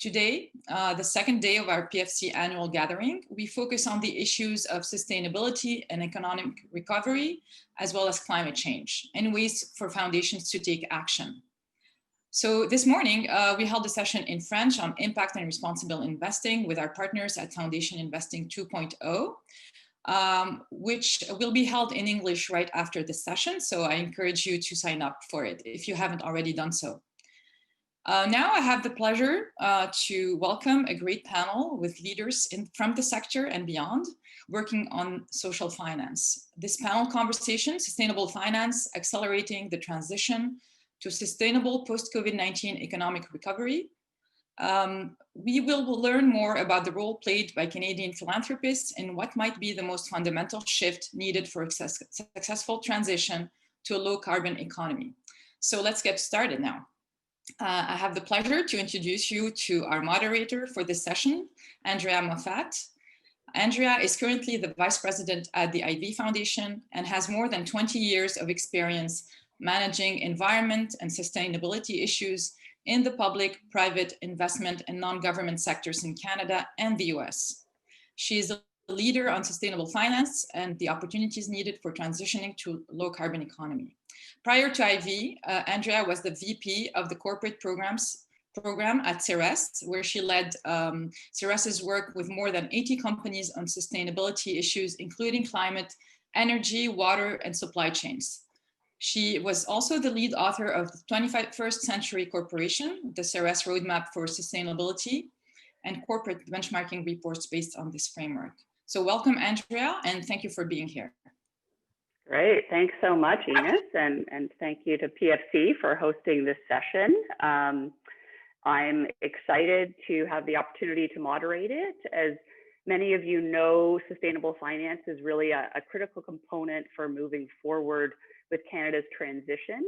Today, the second day of our PFC annual gathering, we focus on the issues of sustainability and economic recovery, as well as climate change, and ways for foundations to take action. So this morning, we held a session in French on impact and responsible investing with our partners at Foundation Investing 2.0, which will be held in English right after this session. So I encourage you to sign up for it if you haven't already done so. Now I have the pleasure to welcome a great panel with leaders from the sector and beyond working on social finance. This panel conversation, Sustainable Finance, Accelerating the Transition to Sustainable Post-COVID-19 Economic Recovery. We will learn more about the role played by Canadian philanthropists and what might be the most fundamental shift needed for a successful transition to a low carbon economy. So let's get started now. I have the pleasure to introduce you to our moderator for this session, Andrea Moffat. Andrea is currently the Vice President at the IV Foundation and has more than 20 years of experience managing environment and sustainability issues in the public, private, investment, and non-government sectors in Canada and the US. She is a leader on sustainable finance and the opportunities needed for transitioning to a low carbon economy. Prior to IV, Andrea was the VP of the corporate program at Ceres, where she led Ceres's work with more than 80 companies on sustainability issues, including climate, energy, water, and supply chains. She was also the lead author of the 21st Century Corporation, the Ceres Roadmap for Sustainability, and corporate benchmarking reports based on this framework. So welcome, Andrea, and thank you for being here. Great, thanks so much, Ines, and thank you to PFC for hosting this session. I'm excited to have the opportunity to moderate it. As many of you know, sustainable finance is really a critical component for moving forward with Canada's transition.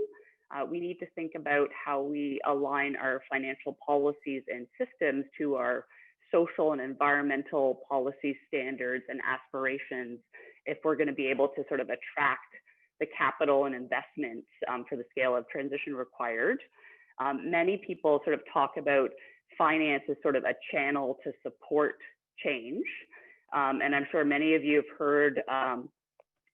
We need to think about how we align our financial policies and systems to our social and environmental policy standards and aspirations if we're going to be able to sort of attract the capital and investments for the scale of transition required. Many people sort of talk about finance as sort of a channel to support change. And I'm sure many of you have heard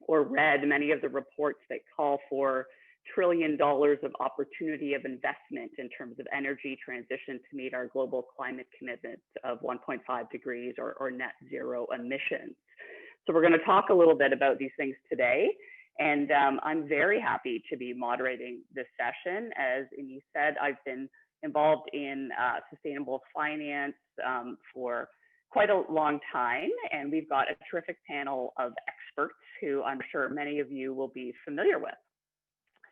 or read many of the reports that call for $1 trillion of opportunity of investment in terms of energy transition to meet our global climate commitment of 1.5 degrees or net zero emissions. So we're going to talk a little bit about these things today. And I'm very happy to be moderating this session. As Ines said, I've been involved in sustainable finance for quite a long time. And we've got a terrific panel of experts who I'm sure many of you will be familiar with.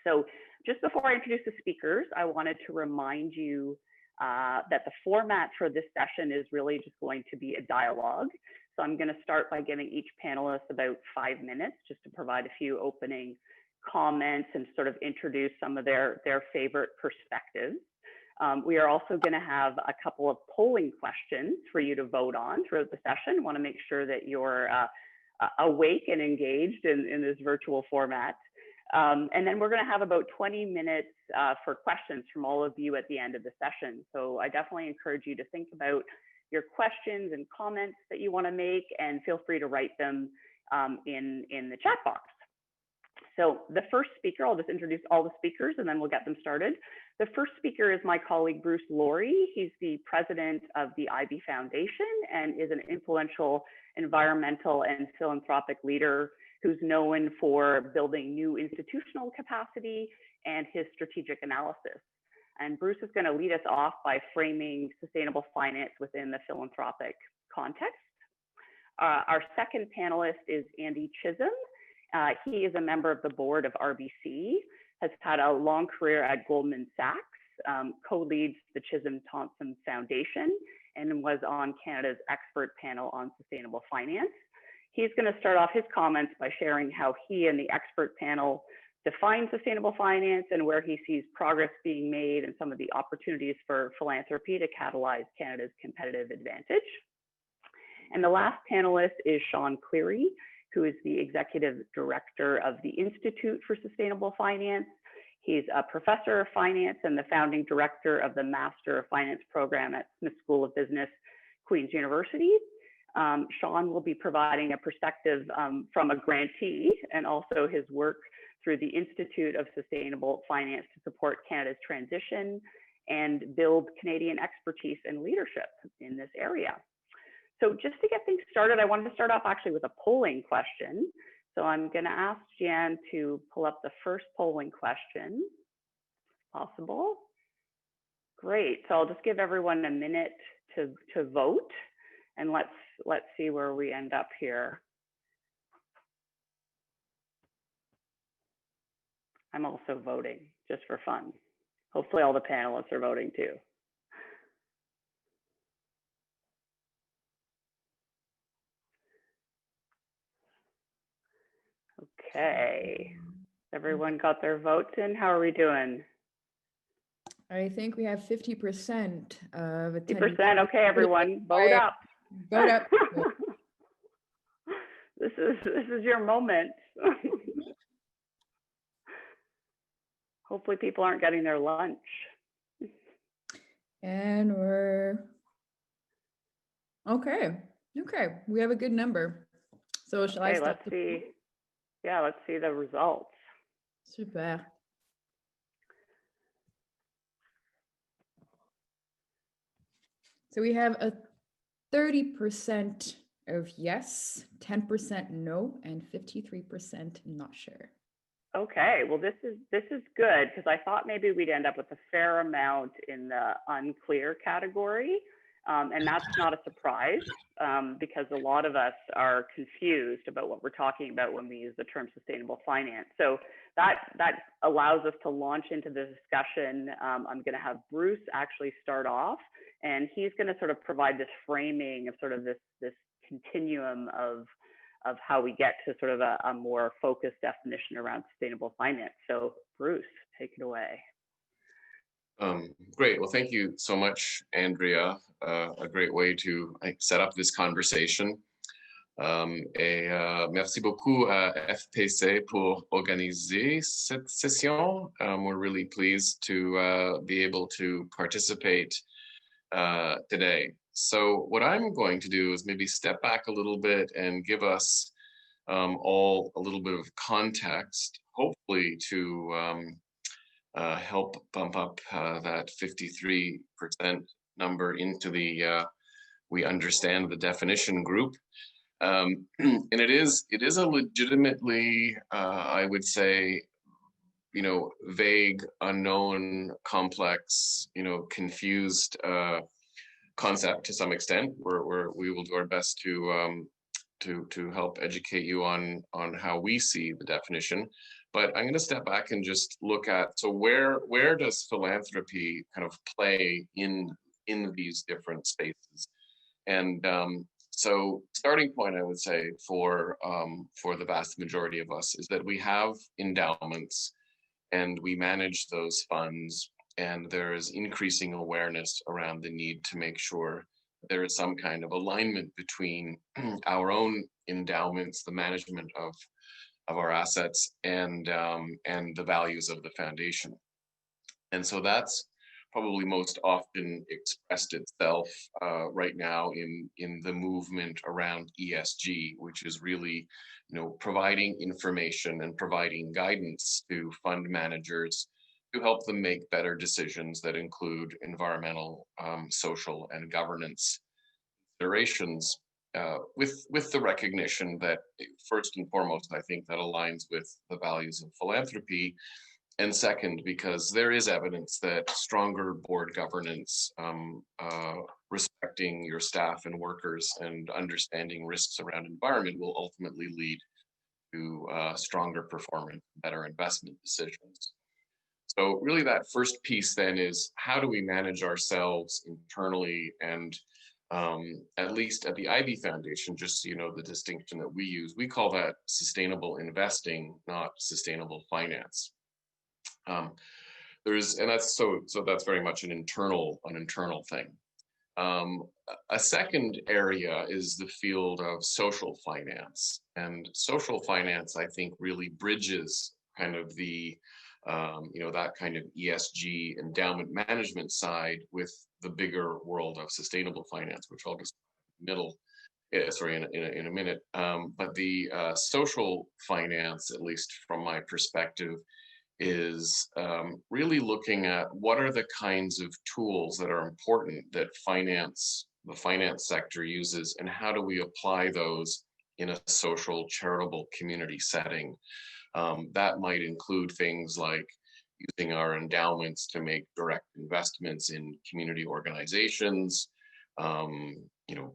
So just before I introduce the speakers, I wanted to remind you that the format for this session is really just going to be a dialogue. So I'm going to start by giving each panelist about 5 minutes just to provide a few opening comments and sort of introduce some of their favorite perspectives. We are also going to have a couple of polling questions for you to vote on throughout the session. I want to make sure that you're awake and engaged in this virtual format. And then we're going to have about 20 minutes for questions from all of you at the end of the session. So I definitely encourage you to think about your questions and comments that you want to make, and feel free to write them in the chat box. So the first speaker, I'll just introduce all the speakers and then we'll get them started. The first speaker is my colleague, Bruce Laurie. He's the president of the IV Foundation and is an influential environmental and philanthropic leader who's known for building new institutional capacity and his strategic analysis. And Bruce is going to lead us off by framing sustainable finance within the philanthropic context. Our second panelist is Andy Chisholm. He is a member of the board of RBC, has had a long career at Goldman Sachs, co-leads the Chisholm-Thompson Foundation, and was on Canada's expert panel on sustainable finance. He's going to start off his comments by sharing how he and the expert panel define sustainable finance and where he sees progress being made and some of the opportunities for philanthropy to catalyze Canada's competitive advantage. And the last panelist is Sean Cleary, who is the executive director of the Institute for Sustainable Finance. He's a professor of finance and the founding director of the Master of Finance program at Smith School of Business, Queen's University. Sean will be providing a perspective from a grantee and also his work through the Institute of Sustainable Finance to support Canada's transition and build Canadian expertise and leadership in this area. So just to get things started, I wanted to start off actually with a polling question. So I'm going to ask Jan to pull up the first polling question, if possible. Great. So I'll just give everyone a minute to vote, and let's see where we end up here. I'm also voting just for fun. Hopefully all the panelists are voting too. Okay, everyone got their votes in? How are we doing? I think we have 50% of attendees. 50%, okay, everyone, vote up. Vote up. This is your moment. Hopefully people aren't getting their lunch. And we're, okay, we have a good number. So shall I start? Let's see. Yeah, let's see the results. Super. So we have a 30% of yes, 10% no, and 53% not sure. Okay, well this is good, because I thought maybe we'd end up with a fair amount in the unclear category, and that's not a surprise, because a lot of us are confused about what we're talking about when we use the term sustainable finance. So that allows us to launch into the discussion. I'm going to have Bruce actually start off, and he's going to sort of provide this framing of sort of this continuum of how we get to sort of a more focused definition around sustainable finance. So Bruce, take it away. Great. Well, thank you so much, Andrea. A great way to set up this conversation. Merci beaucoup à FPC pour organiser cette session. We're really pleased to be able to participate today. So what I'm going to do is maybe step back a little bit and give us all a little bit of context, hopefully to help bump up that 53% number into the we understand the definition group. And it is a legitimately, I would say, vague, unknown, complex, confused concept to some extent. We will do our best to help educate you on how we see the definition. But I'm going to step back and just look at, so where does philanthropy kind of play in these different spaces? And so starting point, I would say, for the vast majority of us is that we have endowments and we manage those funds, and there is increasing awareness around the need to make sure there is some kind of alignment between our own endowments, the management of our assets, and the values of the foundation. And so that's probably most often expressed itself right now in the movement around ESG, which is really, providing information and providing guidance to fund managers to help them make better decisions that include environmental, social, and governance considerations, with the recognition that first and foremost, I think that aligns with the values of philanthropy. And second, because there is evidence that stronger board governance, respecting your staff and workers, and understanding risks around environment will ultimately lead to stronger performance, better investment decisions. So really that first piece then is, how do we manage ourselves internally? And at least at the Ivy Foundation, just so you know the distinction that we use, we call that sustainable investing, not sustainable finance. And that's so that's very much an internal thing. A second area is the field of social finance, and social finance, I think, really bridges kind of the that kind of ESG endowment management side with the bigger world of sustainable finance, which I'll just in a minute. But the social finance, at least from my perspective, is really looking at what are the kinds of tools that are important that the finance sector uses, and how do we apply those in a social, charitable community setting. That might include things like using our endowments to make direct investments in community organizations.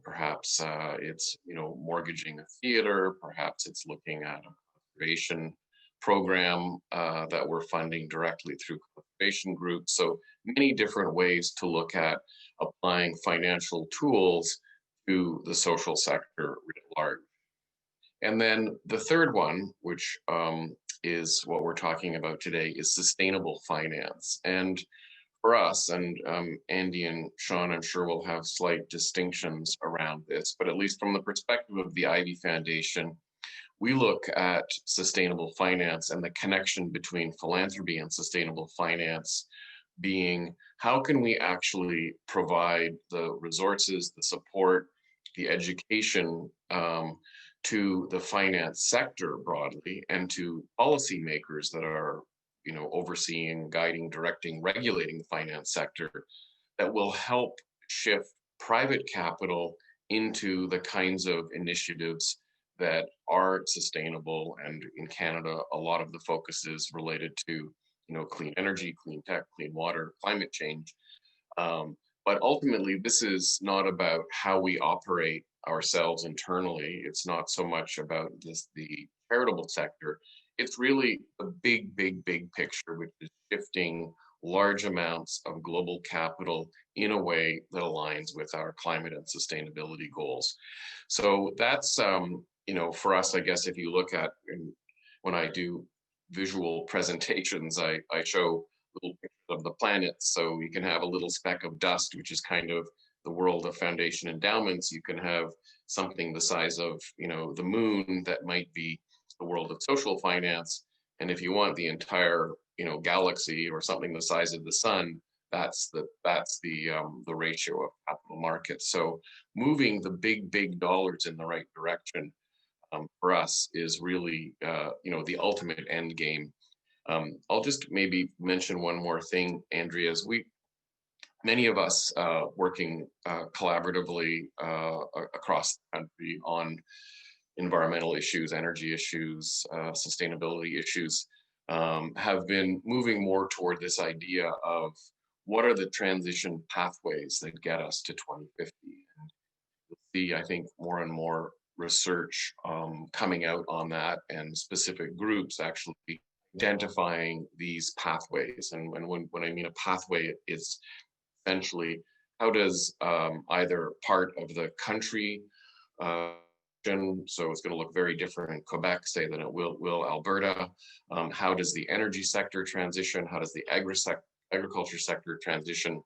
Perhaps it's mortgaging a theater. Perhaps it's looking at a conservation program that we're funding directly through conservation groups. So many different ways to look at applying financial tools to the social sector writ large. And then the third one, which is what we're talking about today, is sustainable finance. And for us, and Andy and Sean, I'm sure will have slight distinctions around this, but at least from the perspective of the Ivy Foundation, we look at sustainable finance and the connection between philanthropy and sustainable finance being, how can we actually provide the resources, the support, the education to the finance sector broadly, and to policymakers that are overseeing, guiding, directing, regulating the finance sector, that will help shift private capital into the kinds of initiatives that are sustainable. And in Canada, a lot of the focus is related to clean energy, clean tech, clean water, climate change. But ultimately, this is not about how we operate ourselves internally. It's not so much about the charitable sector. It's really a big picture, which is shifting large amounts of global capital in a way that aligns with our climate and sustainability goals. So that's, for us, I guess, if you look at, when I do visual presentations, I show little pictures of the planets. So you can have a little speck of dust, which is kind of the world of foundation endowments. You can have something the size of, the moon, that might be the world of social finance. And if you want the entire, galaxy, or something the size of the sun, that's the ratio of capital markets. So moving the big dollars in the right direction for us is really, the ultimate end game. I'll just maybe mention one more thing, Andrea. Many of us working collaboratively across the country on environmental issues, energy issues, sustainability issues, have been moving more toward this idea of what are the transition pathways that get us to 2050. And you'll see, I think, more and more research coming out on that, and specific groups actually identifying these pathways. And when I mean a pathway, it's essentially, how does either part of the country, so it's going to look very different in Quebec, say, than it will Alberta. How does the energy sector transition? How does the agriculture sector transition?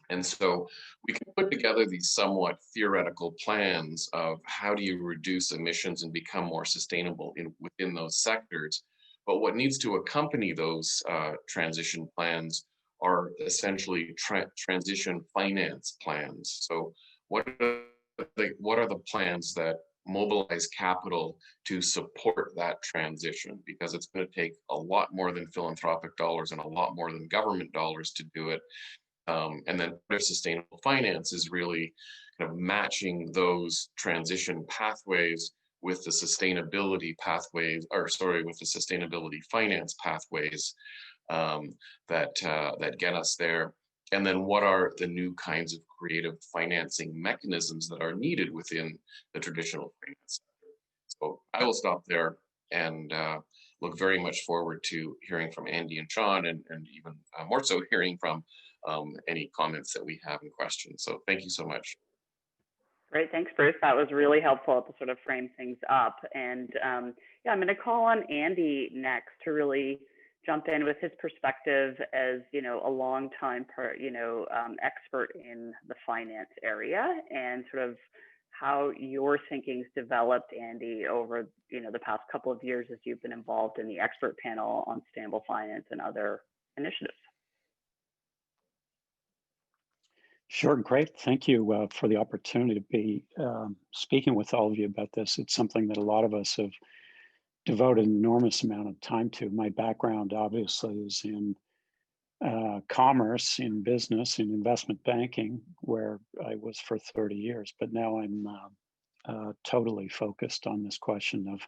And so we can put together these somewhat theoretical plans of how do you reduce emissions and become more sustainable within those sectors. But what needs to accompany those transition plans are essentially transition finance plans. So what are the plans that mobilize capital to support that transition? Because it's going to take a lot more than philanthropic dollars and a lot more than government dollars to do it. And then sustainable finance is really kind of matching those transition pathways with the sustainability pathways, with the sustainability finance pathways that get us there. And then what are the new kinds of creative financing mechanisms that are needed within the traditional finance sector? So I will stop there and look very much forward to hearing from Andy and Sean, and even more so hearing from any comments that we have and questions. So thank you so much. Great, thanks, Bruce. That was really helpful to sort of frame things up. And I'm going to call on Andy next to really jump in with his perspective as a longtime expert in the finance area, and sort of how your thinking's developed, Andy, over the past couple of years as you've been involved in the expert panel on sustainable finance and other initiatives. Sure, great. Thank you for the opportunity to be speaking with all of you about this. It's something that a lot of us have devoted an enormous amount of time to. My background obviously is in commerce, in business, in investment banking, where I was for 30 years, but now I'm totally focused on this question of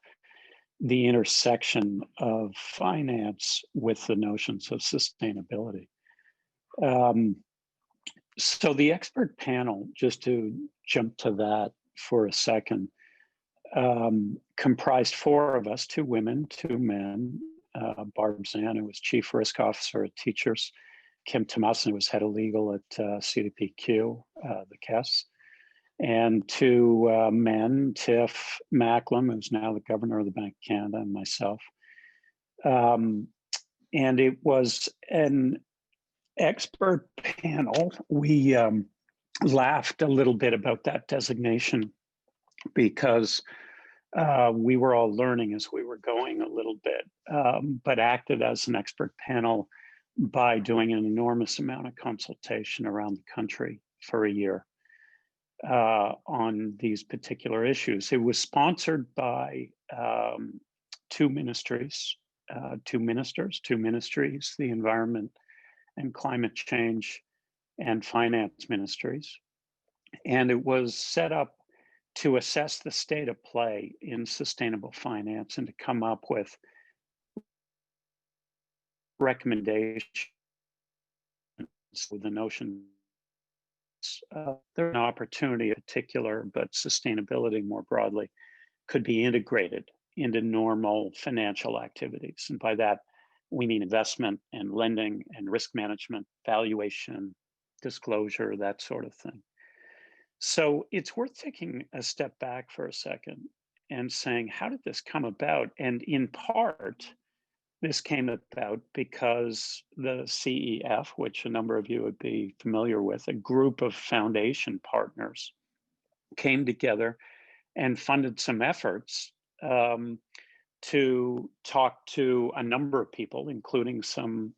the intersection of finance with the notions of sustainability. So the expert panel, just to jump to that for a second, comprised 4 of us, 2 women, 2 men. Barb Zan, who was Chief Risk Officer at Teachers, Kim Tomasin, who was Head of Legal at CDPQ, the KES, and 2 men, Tiff Macklem, who's now the Governor of the Bank of Canada, and myself. And it was an expert panel. We laughed a little bit about that designation because we were all learning as we were going a little bit, but acted as an expert panel by doing an enormous amount of consultation around the country for a year on these particular issues. It was sponsored by 2 ministries, 2 ministries, the Environment and Climate Change and Finance Ministries. And it was set up to assess the state of play in sustainable finance and to come up with recommendations with the notion there's an opportunity in particular, but sustainability more broadly could be integrated into normal financial activities. And by that, we mean investment and lending and risk management, valuation, disclosure, that sort of thing. So it's worth taking a step back for a second and saying, how did this come about? And in part, this came about because the CEF, which a number of you would be familiar with, a group of foundation partners, came together and funded some efforts to talk to a number of people, including some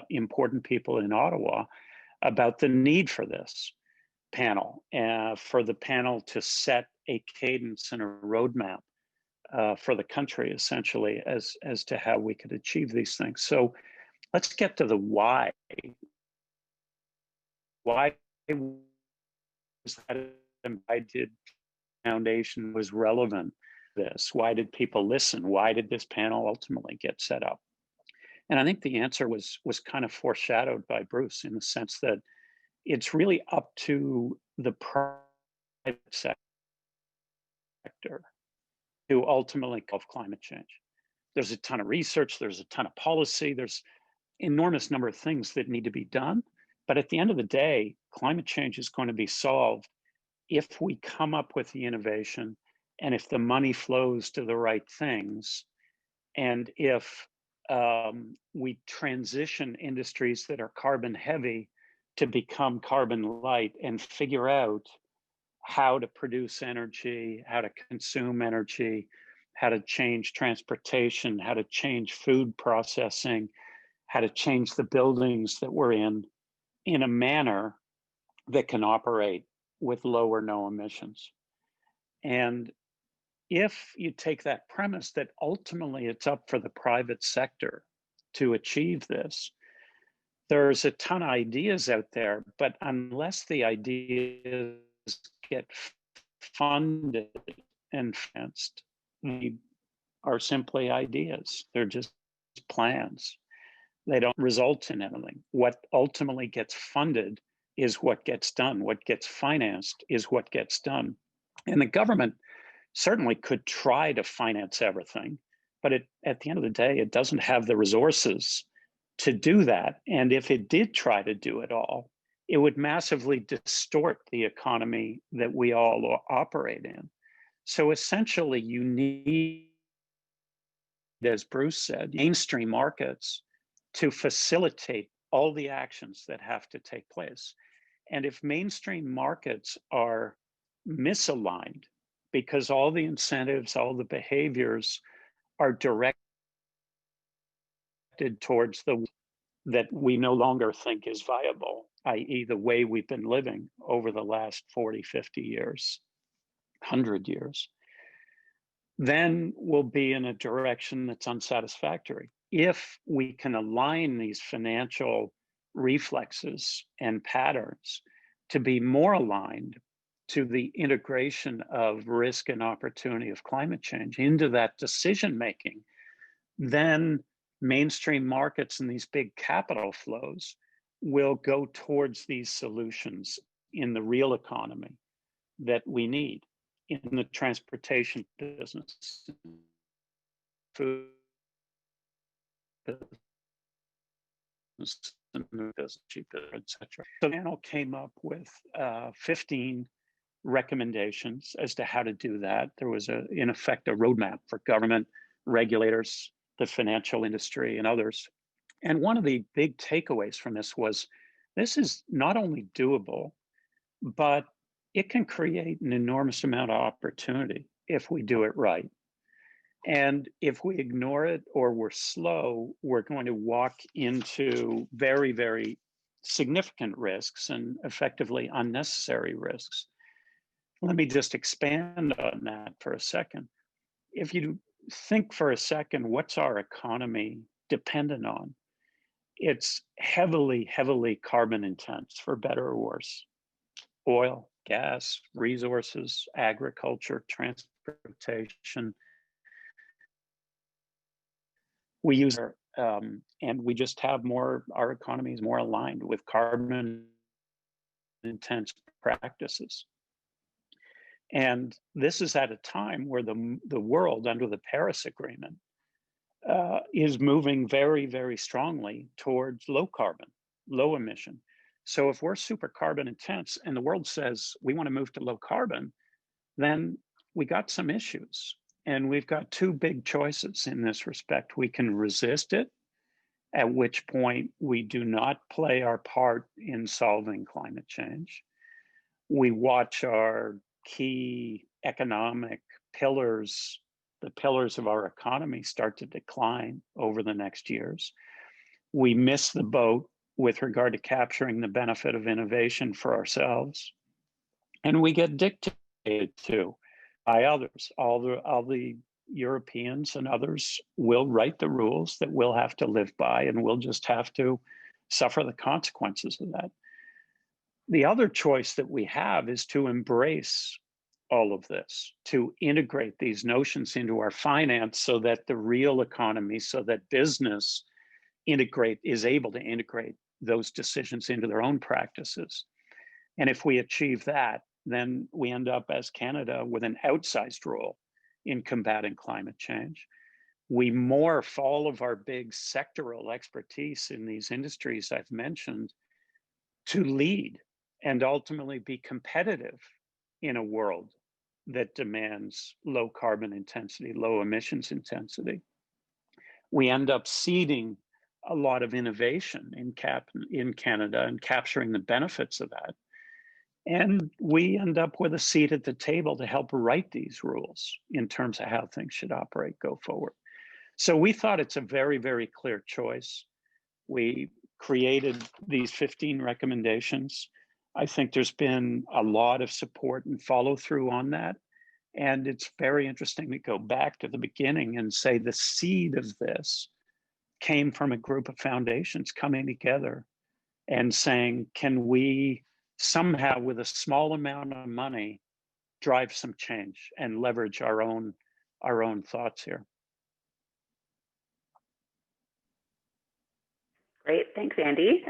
important people in Ottawa, about the need for this panel, for the panel to set a cadence and a roadmap for the country, essentially, as to how we could achieve these things. So let's get to the why. Why was that? Why did foundation was relevant to this? Why did people listen? Why did this panel ultimately get set up? And I think the answer was kind of foreshadowed by Bruce, in the sense that it's really up to the private sector to ultimately solve climate change. There's a ton of research, there's a ton of policy, there's enormous number of things that need to be done. But at the end of the day, climate change is going to be solved if we come up with the innovation and if the money flows to the right things, and if we transition industries that are carbon heavy to become carbon light and figure out how to produce energy, how to consume energy, how to change transportation, how to change food processing, how to change the buildings that we're in a manner that can operate with low or no emissions. And if you take that premise that ultimately it's up for the private sector to achieve this, there's a ton of ideas out there, but unless the ideas get funded and financed, they are simply ideas. They're just plans. They don't result in anything. What ultimately gets funded is what gets done. What gets financed is what gets done. And the government certainly could try to finance everything, but at the end of the day, it doesn't have the resources to do that. And if it did try to do it all, it would massively distort the economy that we all operate in. So essentially, you need, as Bruce said, mainstream markets to facilitate all the actions that have to take place. And if mainstream markets are misaligned because all the incentives, all the behaviors are directed towards the that we no longer think is viable, i.e. the way we've been living over the last 40, 50 years, 100 years, then we'll be in a direction that's unsatisfactory. If we can align these financial reflexes and patterns to be more aligned to the integration of risk and opportunity of climate change into that decision making, then mainstream markets and these big capital flows will go towards these solutions in the real economy that we need in the transportation business, food business, etc. So the panel came up with 15 recommendations as to how to do that. There was, in effect, a roadmap for government, regulators, the financial industry, and others. And one of the big takeaways from this was, this is not only doable, but it can create an enormous amount of opportunity if we do it right. And if we ignore it or we're slow, we're going to walk into very, very significant risks and effectively unnecessary risks. Let me just expand on that for a second. If you think for a second, what's our economy dependent on? It's heavily, heavily carbon intense, for better or worse. Oil, gas, resources, agriculture, transportation. We use and we just have more, our economy is more aligned with carbon intense practices. And this is at a time where the world under the Paris Agreement is moving very, very strongly towards low carbon, low emission. So if we're super carbon intense and the world says we want to move to low carbon, then we got some issues. And we've got two big choices in this respect. We can resist it, at which point we do not play our part in solving climate change. We watch our key economic pillars, the pillars of our economy, start to decline over the next years. We miss the boat with regard to capturing the benefit of innovation for ourselves. And we get dictated to by others. All the Europeans and others will write the rules that we'll have to live by, and we'll just have to suffer the consequences of that. The other choice that we have is to embrace all of this, to integrate these notions into our finance so that the real economy, so that business is able to integrate those decisions into their own practices. And if we achieve that, then we end up as Canada with an outsized role in combating climate change. We morph all of our big sectoral expertise in these industries I've mentioned to lead and ultimately be competitive in a world that demands low carbon intensity, low emissions intensity. We end up seeding a lot of innovation in Canada and capturing the benefits of that. And we end up with a seat at the table to help write these rules in terms of how things should operate go forward. So we thought it's a very, very clear choice. We created these 15 recommendations. I think there's been a lot of support and follow through on that. And it's very interesting to go back to the beginning and say the seed of this came from a group of foundations coming together and saying, can we somehow with a small amount of money drive some change and leverage our own thoughts here? Great, thanks, Andy.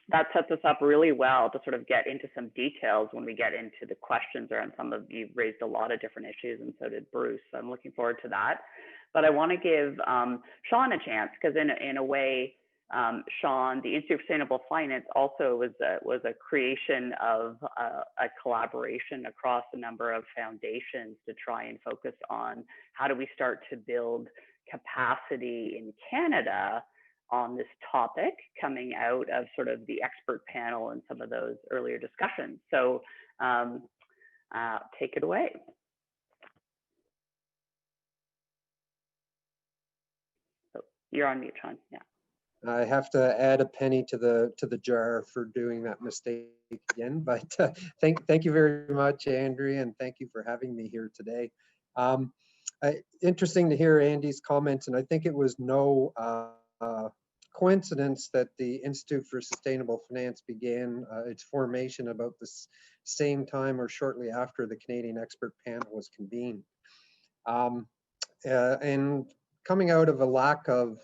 That sets us up really well to sort of get into some details when we get into the questions around some of, you've raised a lot of different issues, and so did Bruce. So I'm looking forward to that. But I want to give Sean a chance, because in a way, Sean, the Institute for Sustainable Finance also was a creation of a collaboration across a number of foundations to try and focus on how do we start to build capacity in Canada on this topic, coming out of sort of the expert panel and some of those earlier discussions. So take it away. Oh, you're on mute, Sean. Yeah. I have to add a penny to the jar for doing that mistake again. But thank you very much, Andrea, and thank you for having me here today. Interesting to hear Andy's comments, and I think it was no coincidence that the Institute for Sustainable Finance began its formation about the same time or shortly after the Canadian expert panel was convened. And coming out of a lack of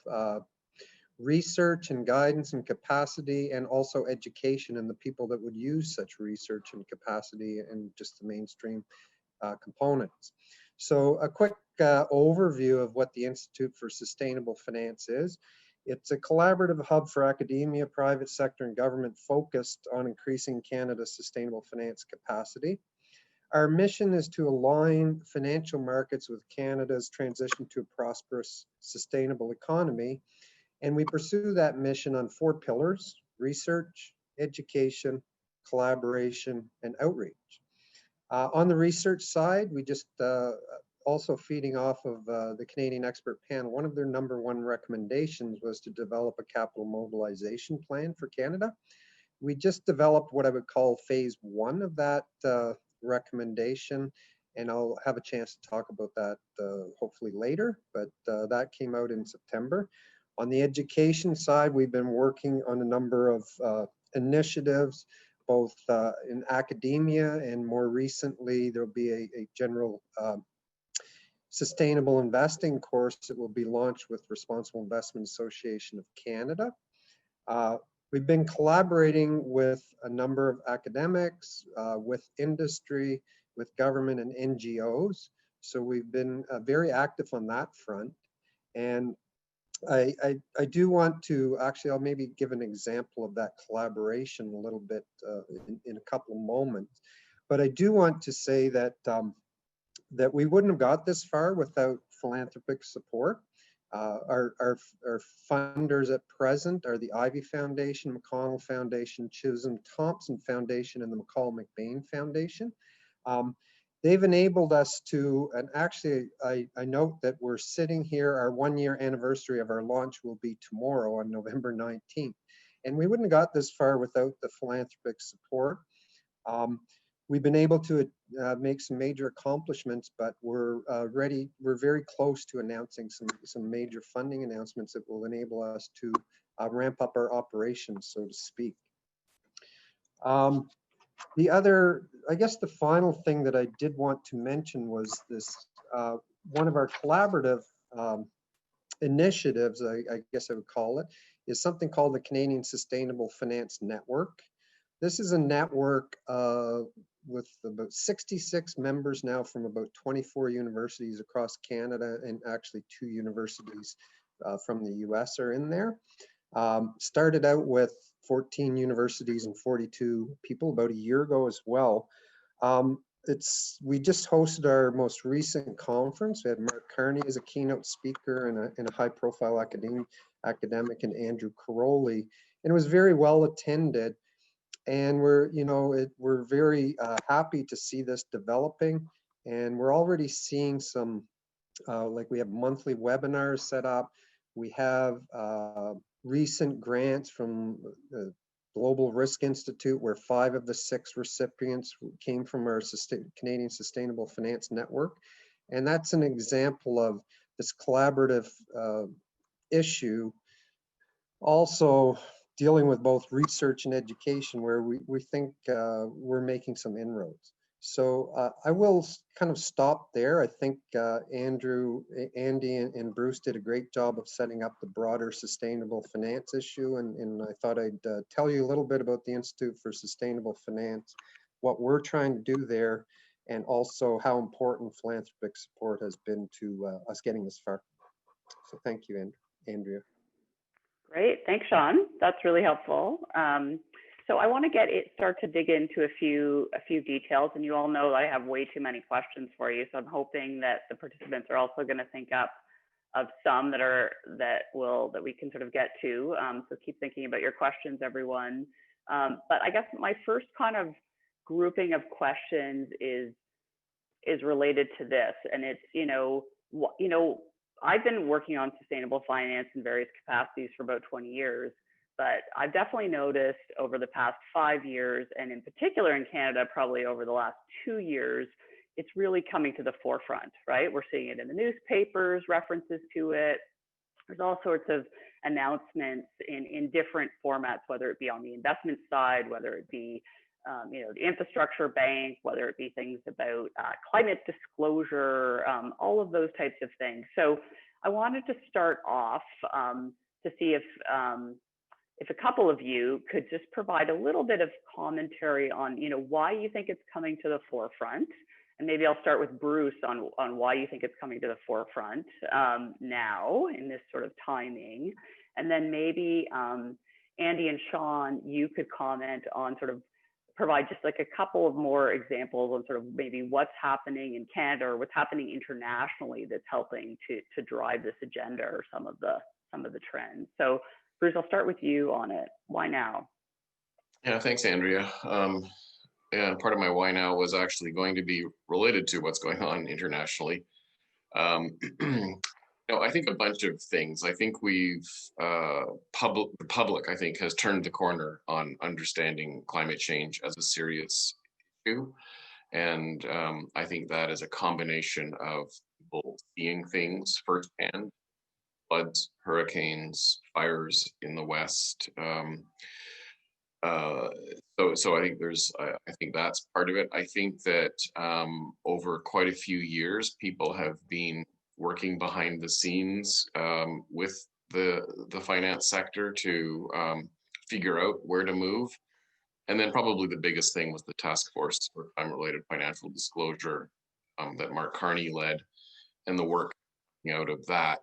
research and guidance and capacity, and also education and the people that would use such research and capacity and just the mainstream components. So a quick overview of what the Institute for Sustainable Finance is. It's a collaborative hub for academia, private sector, and government focused on increasing Canada's sustainable finance capacity. Our mission is to align financial markets with Canada's transition to a prosperous, sustainable economy. And we pursue that mission on 4 pillars: research, education, collaboration, and outreach. On the research side, we just also feeding off of the Canadian expert panel, one of their #1 recommendations was to develop a capital mobilization plan for Canada. We just developed what I would call phase 1 of that recommendation, and I'll have a chance to talk about that hopefully later, but that came out in September. On the education side, we've been working on a number of initiatives, both in academia, and more recently, there'll be a general sustainable investing course that will be launched with Responsible Investment Association of Canada. We've been collaborating with a number of academics, with industry, with government and NGOs. So we've been very active on that front. And I do want to, actually, I'll maybe give an example of that collaboration a little bit in a couple of moments. But I do want to say that that we wouldn't have got this far without philanthropic support. Our funders at present are the Ivy Foundation, McConnell Foundation, Chisholm Thompson Foundation, and the McCall McBain Foundation. They've enabled us to, and actually I note that we're sitting here, our 1-year anniversary of our launch will be tomorrow on November 19th. And we wouldn't have got this far without the philanthropic support. We've been able to make some major accomplishments, but we're very close to announcing some major funding announcements that will enable us to ramp up our operations, so to speak. The other, I guess the final thing that I did want to mention was this, one of our collaborative initiatives, I guess I would call it, is something called the Canadian Sustainable Finance Network. This is a network with about 66 members now from about 24 universities across Canada, and actually 2 universities from the US are in there. Started out with 14 universities and 42 people about a year ago as well. We just hosted our most recent conference. We had Mark Carney as a keynote speaker and a high-profile academic, and Andrew Caroli, and it was very well attended. And we're very happy to see this developing, and we're already seeing some, like we have monthly webinars set up. We have recent grants from the Global Risk Institute, where 5 of the 6 recipients came from our Canadian Sustainable Finance Network. And that's an example of this collaborative issue. Also dealing with both research and education, where we think we're making some inroads. So I will kind of stop there. I think Andy and Bruce did a great job of setting up the broader sustainable finance issue, and I thought I'd tell you a little bit about the Institute for Sustainable Finance, what we're trying to do there, and also how important philanthropic support has been to us getting this far. So thank you, Andrea. Great, thanks, Sean. That's really helpful. So I want to start to dig into a few details, and you all know I have way too many questions for you. So I'm hoping that the participants are also going to think up of some that we can sort of get to. So keep thinking about your questions, everyone. But I guess my first kind of grouping of questions is related to this, and it's I've been working on sustainable finance in various capacities for about 20 years, but I've definitely noticed over the past 5 years, and in particular in Canada, probably over the last 2 years, it's really coming to the forefront, right? We're seeing it in the newspapers, references to it. There's all sorts of announcements in different formats, whether it be on the investment side, whether it be the infrastructure bank, whether it be things about climate disclosure, all of those types of things. So I wanted to start off to see if a couple of you could just provide a little bit of commentary on why you think it's coming to the forefront. And maybe I'll start with Bruce on why you think it's coming to the forefront now in this sort of timing. And then maybe Andy and Sean, you could comment on sort of provide just like a couple of more examples of sort of maybe what's happening in Canada or what's happening internationally that's helping to drive this agenda or some of the trends. So Bruce, I'll start with you on it. Why now? Yeah, thanks, Andrea. And part of my why now was actually going to be related to what's going on internationally. I think a bunch of things. I think the public, I think, has turned the corner on understanding climate change as a serious issue. And I think that is a combination of people seeing things firsthand, floods, hurricanes, fires in the West. So I think that's part of it. I think that over quite a few years, people have been working behind the scenes with the finance sector to figure out where to move. And then probably the biggest thing was the task force for climate-related financial disclosure that Mark Carney led, and the work out of that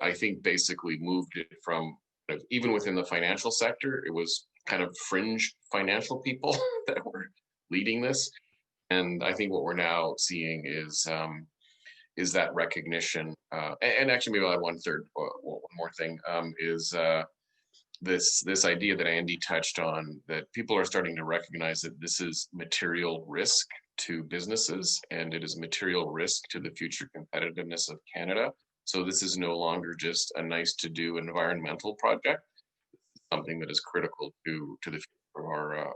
I think basically moved it from, even within the financial sector, it was kind of fringe financial people that were leading this. And I think what we're now seeing is that recognition. And actually, maybe I'll add one more thing, is this idea that Andy touched on, that people are starting to recognize that this is material risk to businesses, and it is material risk to the future competitiveness of Canada. So this is no longer just a nice to do environmental project, something that is critical to the future of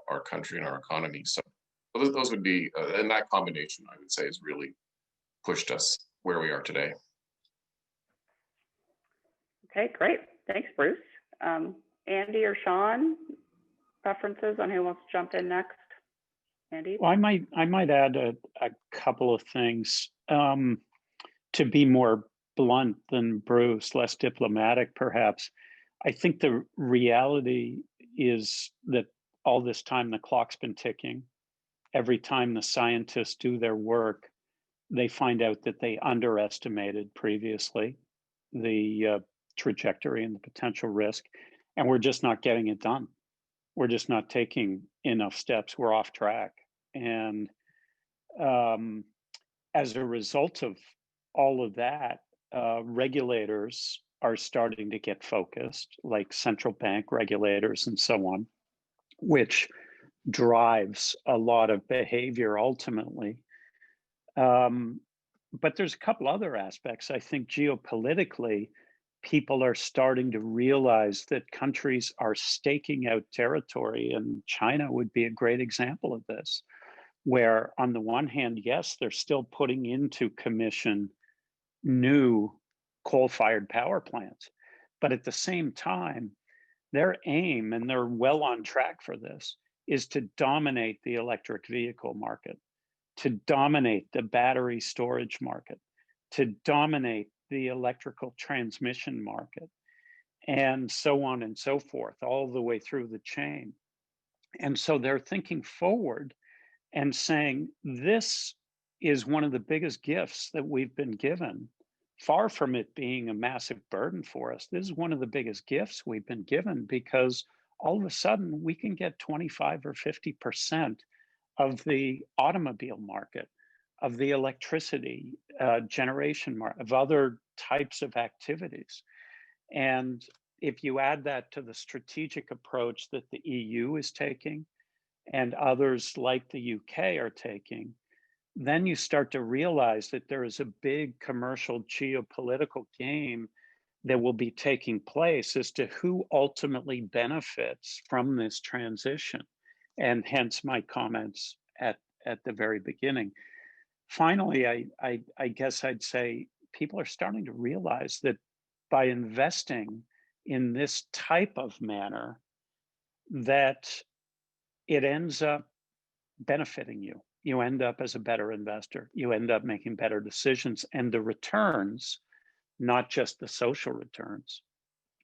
our country and our economy. So those would be, and that combination, I would say, has really pushed us where we are today. Okay, great. Thanks, Bruce. Andy or Sean, preferences on who wants to jump in next? Andy? Well, I might add a couple of things to be more blunt than Bruce, less diplomatic perhaps. I think the reality is that all this time the clock's been ticking. Every time the scientists do their work, they find out that they underestimated previously the trajectory and the potential risk, and we're just not getting it done. We're just not taking enough steps. We're off track. And as a result of all of that, regulators are starting to get focused, like central bank regulators and so on, which drives a lot of behavior ultimately. But there's a couple other aspects. I think geopolitically, people are starting to realize that countries are staking out territory, and China would be a great example of this, where on the one hand, yes, they're still putting into commission new coal-fired power plants, but at the same time, their aim, and they're well on track for this, is to dominate the electric vehicle market, to dominate the battery storage market, to dominate the electrical transmission market, and so on and so forth, all the way through the chain. And so they're thinking forward and saying, this is one of the biggest gifts that we've been given. Far from it being a massive burden for us, this is one of the biggest gifts we've been given, because all of a sudden we can get 25 or 50% of the automobile market, of the electricity generation market, of other types of activities. And if you add that to the strategic approach that the EU is taking, and others like the UK are taking, then you start to realize that there is a big commercial geopolitical game that will be taking place as to who ultimately benefits from this transition, and hence my comments at the very beginning. Finally, I guess I'd say people are starting to realize that by investing in this type of manner, that it ends up benefiting you. You end up as a better investor. You end up making better decisions, and the returns, not just the social returns,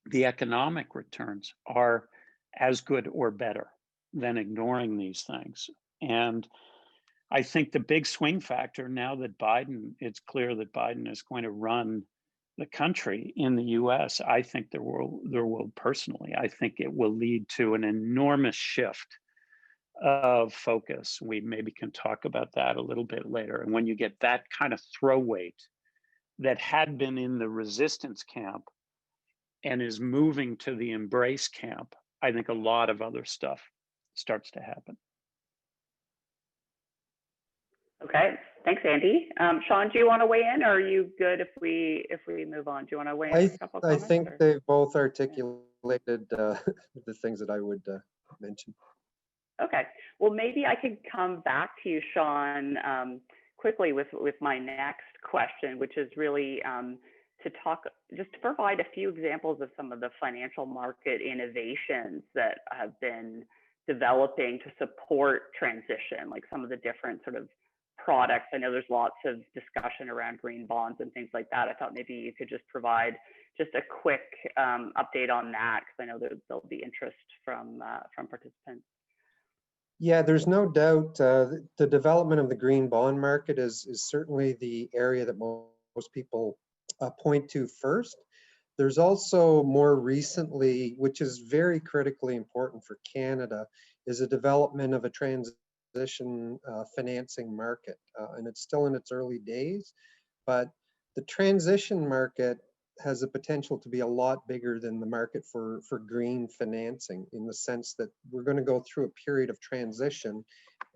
the economic returns are as good or better than ignoring these things. And I think the big swing factor now that it's clear that Biden is going to run the country in the US, I think there will personally, I think it will lead to an enormous shift of focus. We maybe can talk about that a little bit later. And when you get that kind of throw weight that had been in the resistance camp and is moving to the embrace camp, I think a lot of other stuff starts to happen. Okay, thanks, Andy. Sean, do you want to weigh in, or are you good if we move on? Do you want to weigh in? I think they both articulated the things that I would mention. Okay, well, maybe I could come back to you, Sean, quickly with my next question, which is really to provide a few examples of some of the financial market innovations that have been developing to support transition, like some of the different sort of products. I know there's lots of discussion around green bonds and things like that. I thought maybe you could just provide just a quick update on that, because I know there'll be interest from participants. Yeah, there's no doubt the development of the green bond market is certainly the area that most people point to first. There's also more recently, which is very critically important for Canada, is a development of a transition financing market. And it's still in its early days, but the transition market has the potential to be a lot bigger than the market for green financing, in the sense that we're going to go through a period of transition,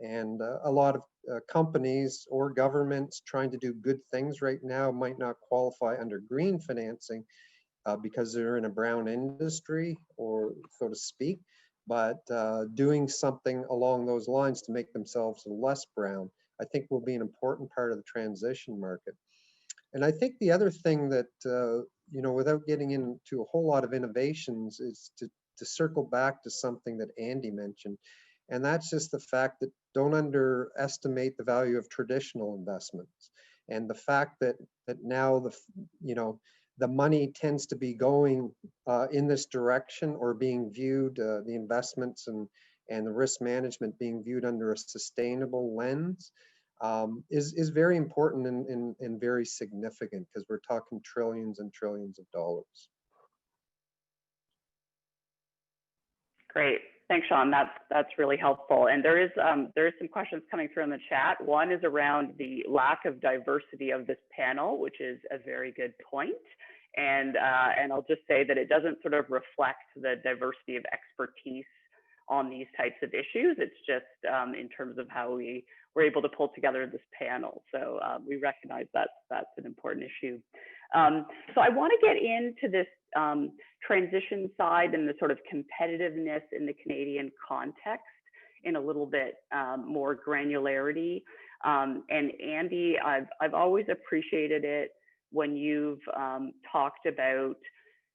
and a lot of companies or governments trying to do good things right now might not qualify under green financing because they're in a brown industry, or so to speak, but doing something along those lines to make themselves less brown, I think will be an important part of the transition market. And I think the other thing that, without getting into a whole lot of innovations, is to circle back to something that Andy mentioned. And that's just the fact that don't underestimate the value of traditional investments. And the fact that now the money tends to be going in this direction, or being viewed, the investments and the risk management being viewed under a sustainable lens, is very important and very significant, because we're talking trillions and trillions of dollars. Great, thanks, Sean. That's really helpful. And there is some questions coming through in the chat. One is around the lack of diversity of this panel, which is a very good point. And I'll just say that it doesn't sort of reflect the diversity of expertise on these types of issues. It's just in terms of how we were able to pull together this panel. So we recognize that's an important issue. So I want to get into this transition side and the sort of competitiveness in the Canadian context in a little bit more granularity. And Andy, I've always appreciated it when you've talked about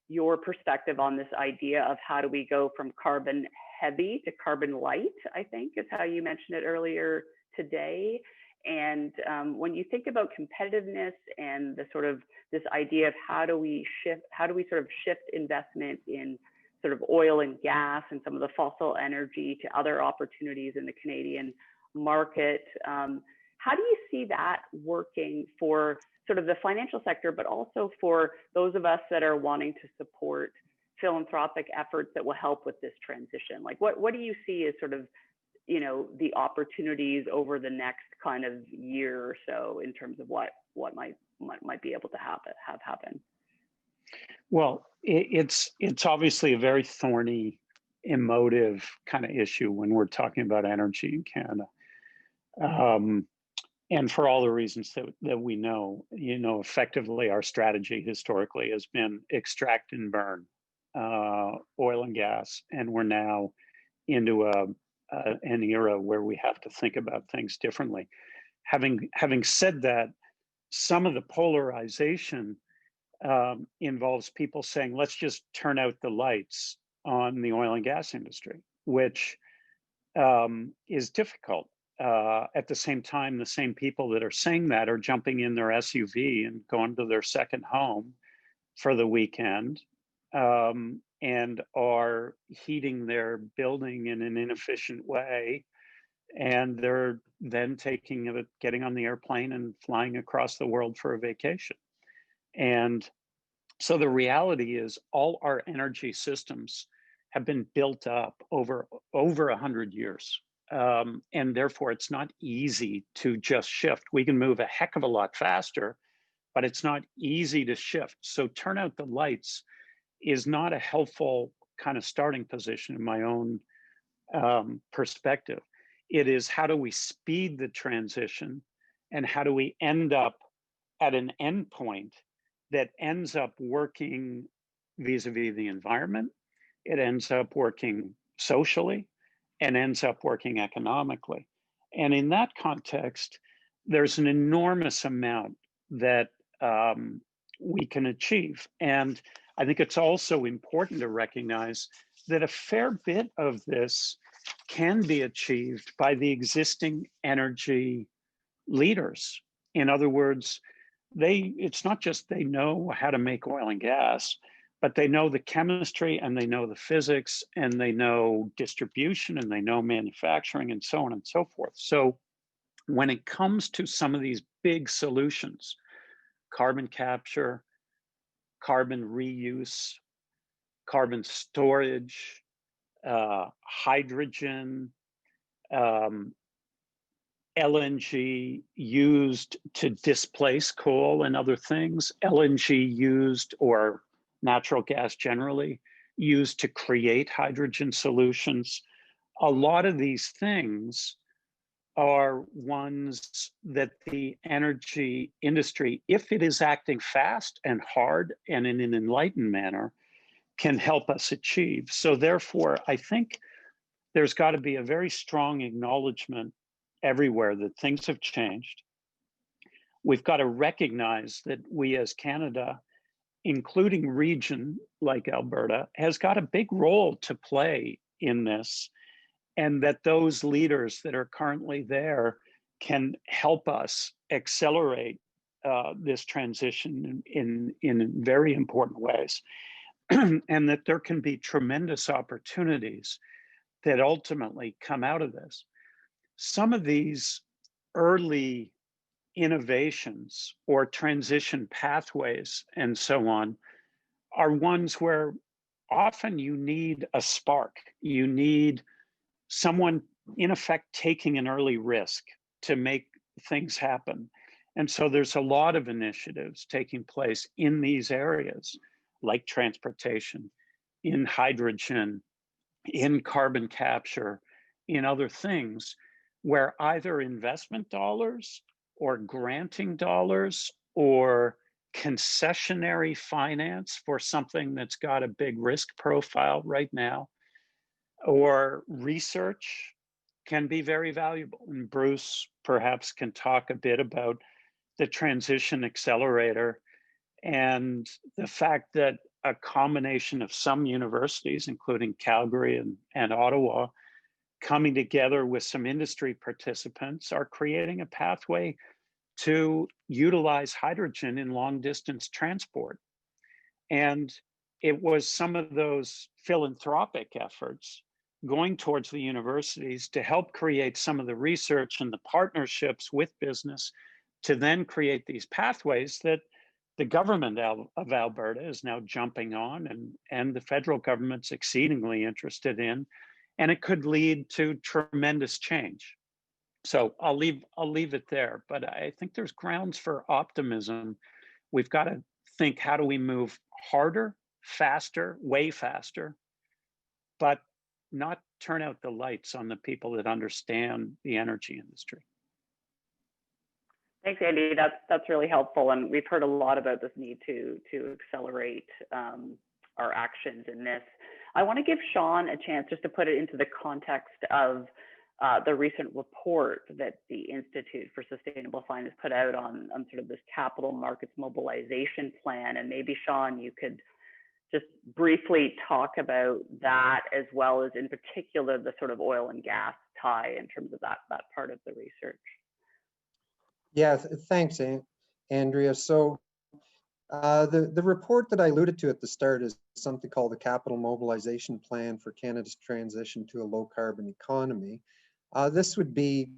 your perspective on this idea of how do we go from carbon heavy to carbon light, I think is how you mentioned it earlier today. And when you think about competitiveness and the sort of this idea of how do we sort of shift investment in sort of oil and gas and some of the fossil energy to other opportunities in the Canadian market, how do you see that working for sort of the financial sector, but also for those of us that are wanting to support philanthropic efforts that will help with this transition? Like what do you see as sort of, the opportunities over the next kind of year or so in terms of what might be able to happen? Well, it's obviously a very thorny emotive kind of issue when we're talking about energy in Canada. And for all the reasons that we know, effectively our strategy historically has been extract and burn oil and gas, and we're now into an era where we have to think about things differently. Having said that, some of the polarization involves people saying, let's just turn out the lights on the oil and gas industry, which is difficult. At the same time, the same people that are saying that are jumping in their SUV and going to their second home for the weekend, and are heating their building in an inefficient way. And they're then getting on the airplane and flying across the world for a vacation. And so the reality is all our energy systems have been built up over 100 years. And therefore, it's not easy to just shift. We can move a heck of a lot faster, but it's not easy to shift. So turn out the lights is not a helpful kind of starting position in my own perspective. It is, how do we speed the transition, and how do we end up at an endpoint that ends up working vis-a-vis the environment, it ends up working socially, and ends up working economically. And in that context, there's an enormous amount that we can achieve. And I think it's also important to recognize that a fair bit of this can be achieved by the existing energy leaders. In other words, it's not just they know how to make oil and gas, but they know the chemistry, and they know the physics, and they know distribution, and they know manufacturing, and so on and so forth. So when it comes to some of these big solutions, carbon capture, carbon reuse, carbon storage, hydrogen, LNG used to displace coal and other things, LNG used, or natural gas generally, used to create hydrogen solutions. A lot of these things are ones that the energy industry, if it is acting fast and hard and in an enlightened manner, can help us achieve. So therefore, I think there's got to be a very strong acknowledgement everywhere that things have changed. We've got to recognize that we as Canada, including region like Alberta, has got a big role to play in this, and that those leaders that are currently there can help us accelerate this transition in very important ways. And that there can be tremendous opportunities that ultimately come out of this. Some of these early innovations or transition pathways and so on are ones where often you need a spark. You need someone, in effect, taking an early risk to make things happen. And so there's a lot of initiatives taking place in these areas, like transportation, in hydrogen, in carbon capture, in other things, where either investment dollars or granting dollars or concessionary finance for something that's got a big risk profile right now, or research, can be very valuable. And Bruce perhaps can talk a bit about the Transition Accelerator and the fact that a combination of some universities, including Calgary and Ottawa, coming together with some industry participants, are creating a pathway to utilize hydrogen in long distance transport. And it was some of those philanthropic efforts going towards the universities to help create some of the research and the partnerships with business to then create these pathways that the government of Alberta is now jumping on, and the federal government's exceedingly interested in, and it could lead to tremendous change. So I'll leave it there, but I think there's grounds for optimism. We've got to think, how do we move harder, faster, way faster, but not turn out the lights on the people that understand the energy industry. Thanks, Andy. That's really helpful, and we've heard a lot about this need to accelerate our actions in this. I want to give Sean a chance just to put it into the context of the recent report that the Institute for Sustainable Finance put out on sort of this capital markets mobilization plan. And maybe, Sean, you could just briefly talk about that, as well as in particular the sort of oil and gas tie in terms of that part of the research. Yeah, thanks, Andrea. So the report that I alluded to at the start is something called the Capital Mobilization Plan for Canada's Transition to a Low Carbon Economy. This would be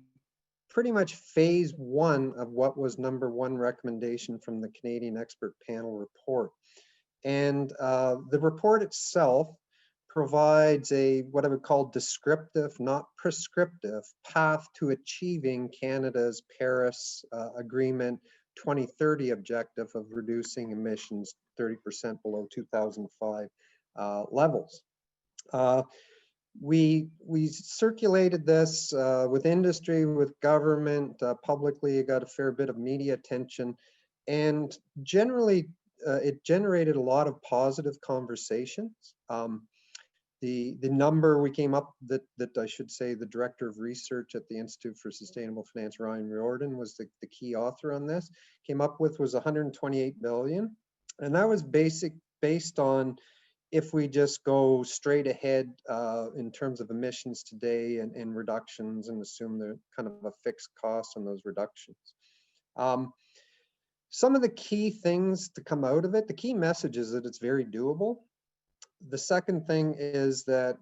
pretty much phase one of what was #1 recommendation from the Canadian Expert Panel report. And the report itself provides what I would call descriptive, not prescriptive, path to achieving Canada's Paris Agreement 2030 objective of reducing emissions 30% below 2005 levels. We circulated this with industry, with government, publicly. It got a fair bit of media attention, and generally it generated a lot of positive conversations. The number we came up that I should say the director of research at the Institute for Sustainable Finance, Ryan Riordan, was the key author on this, came up with was 128 billion. And that was based on if we just go straight ahead in terms of emissions today and reductions, and assume they're kind of a fixed cost on those reductions. Some of the key things to come out of it, the key message is that it's very doable. The second thing is that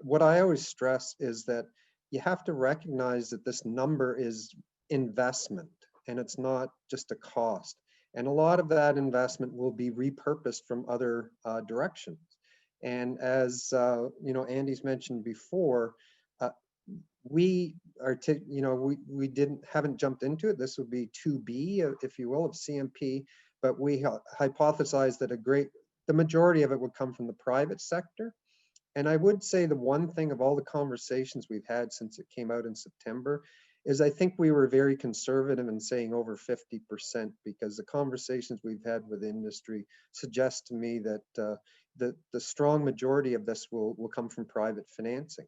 what I always stress is that you have to recognize that this number is investment and it's not just a cost. And a lot of that investment will be repurposed from other directions. And as Andy's mentioned before, we haven't jumped into it. This would be 2B, if you will, of CMP, but we hypothesized that the majority of it would come from the private sector. And I would say the one thing of all the conversations we've had since it came out in September is I think we were very conservative in saying over 50%, because the conversations we've had with industry suggest to me that the strong majority of this will come from private financing.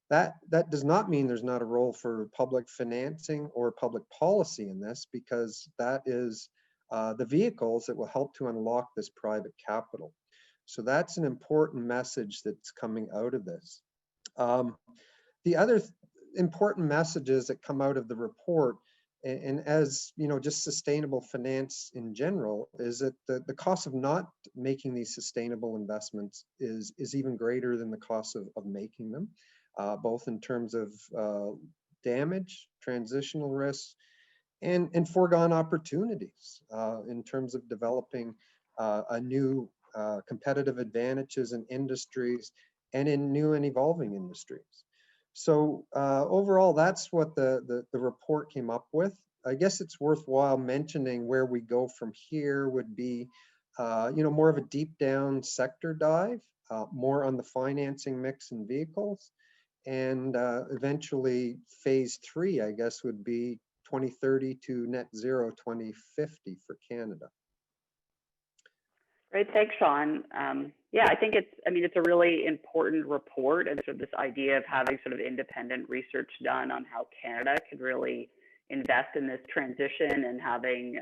That does not mean there's not a role for public financing or public policy in this, because that is the vehicles that will help to unlock this private capital. So that's an important message that's coming out of this. The other important messages that come out of the report, and as just sustainable finance in general, is that the cost of not making these sustainable investments is even greater than the cost of making them, both in terms of damage, transitional risks, and foregone opportunities in terms of developing a new competitive advantages in industries and in new and evolving industries. So overall, that's what the report came up with. I guess it's worthwhile mentioning where we go from here would be, more of a deep down sector dive, more on the financing mix and vehicles, and eventually phase 3, I guess, would be 2030 to net zero 2050 for Canada. Great, thanks, Sean. Yeah, I think it's a really important report, and sort of this idea of having sort of independent research done on how Canada could really invest in this transition, and having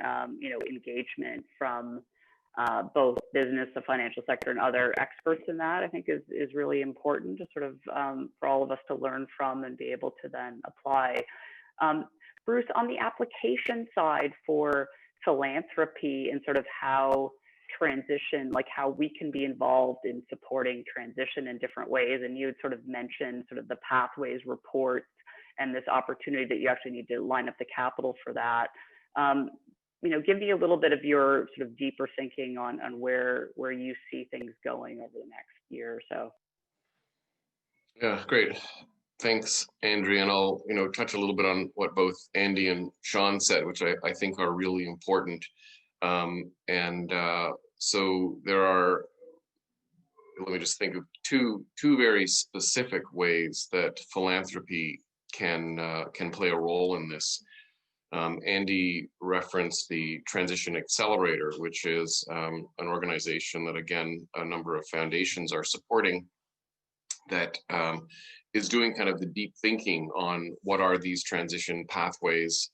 engagement from both business, the financial sector, and other experts in that, I think is really important to sort of for all of us to learn from and be able to then apply. Bruce, on the application side for philanthropy and sort of how transition, like how we can be involved in supporting transition in different ways, and you had sort of mentioned sort of the Pathways report and this opportunity that you actually need to line up the capital for that. Give me a little bit of your sort of deeper thinking on where you see things going over the next year or so. Yeah, great. Thanks, Andrea. And I'll touch a little bit on what both Andy and Sean said, which I think are really important. So there are let me just think of two very specific ways that philanthropy can play a role in this. Andy referenced the Transition Accelerator, which is an organization that, again, a number of foundations are supporting, that is doing kind of the deep thinking on what are these transition pathways,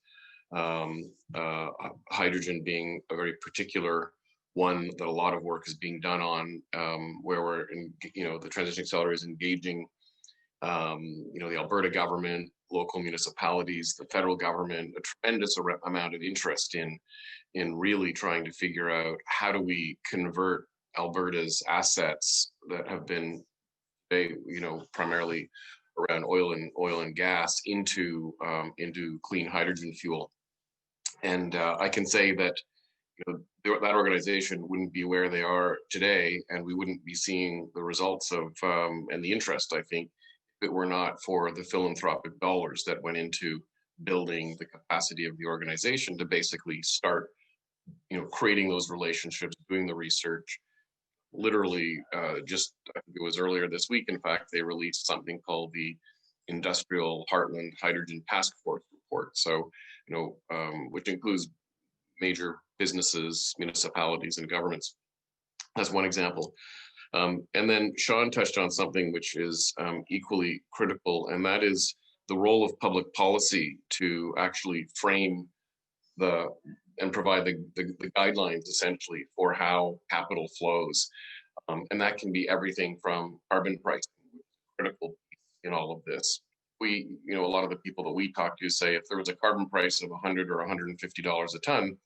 hydrogen being a very particular one that a lot of work is being done on, where we're in, the Transition Accelerator is engaging, the Alberta government, local municipalities, the federal government, a tremendous amount of interest in really trying to figure out how do we convert Alberta's assets that have been, primarily around oil and gas into clean hydrogen fuel. And I can say that that organization wouldn't be where they are today, and we wouldn't be seeing the results of and the interest, I think, if it were not for the philanthropic dollars that went into building the capacity of the organization to basically start, creating those relationships, doing the research. Literally, I think it was earlier this week, in fact, they released something called the Industrial Heartland Hydrogen Task Force report. So, which includes major businesses, municipalities, and governments. That's one example. And then Sean touched on something which is equally critical, and that is the role of public policy to actually frame and provide the guidelines, essentially, for how capital flows. And that can be everything from carbon pricing, critical in all of this. A lot of the people that we talk to say if there was a carbon price of $100 or $150 a ton,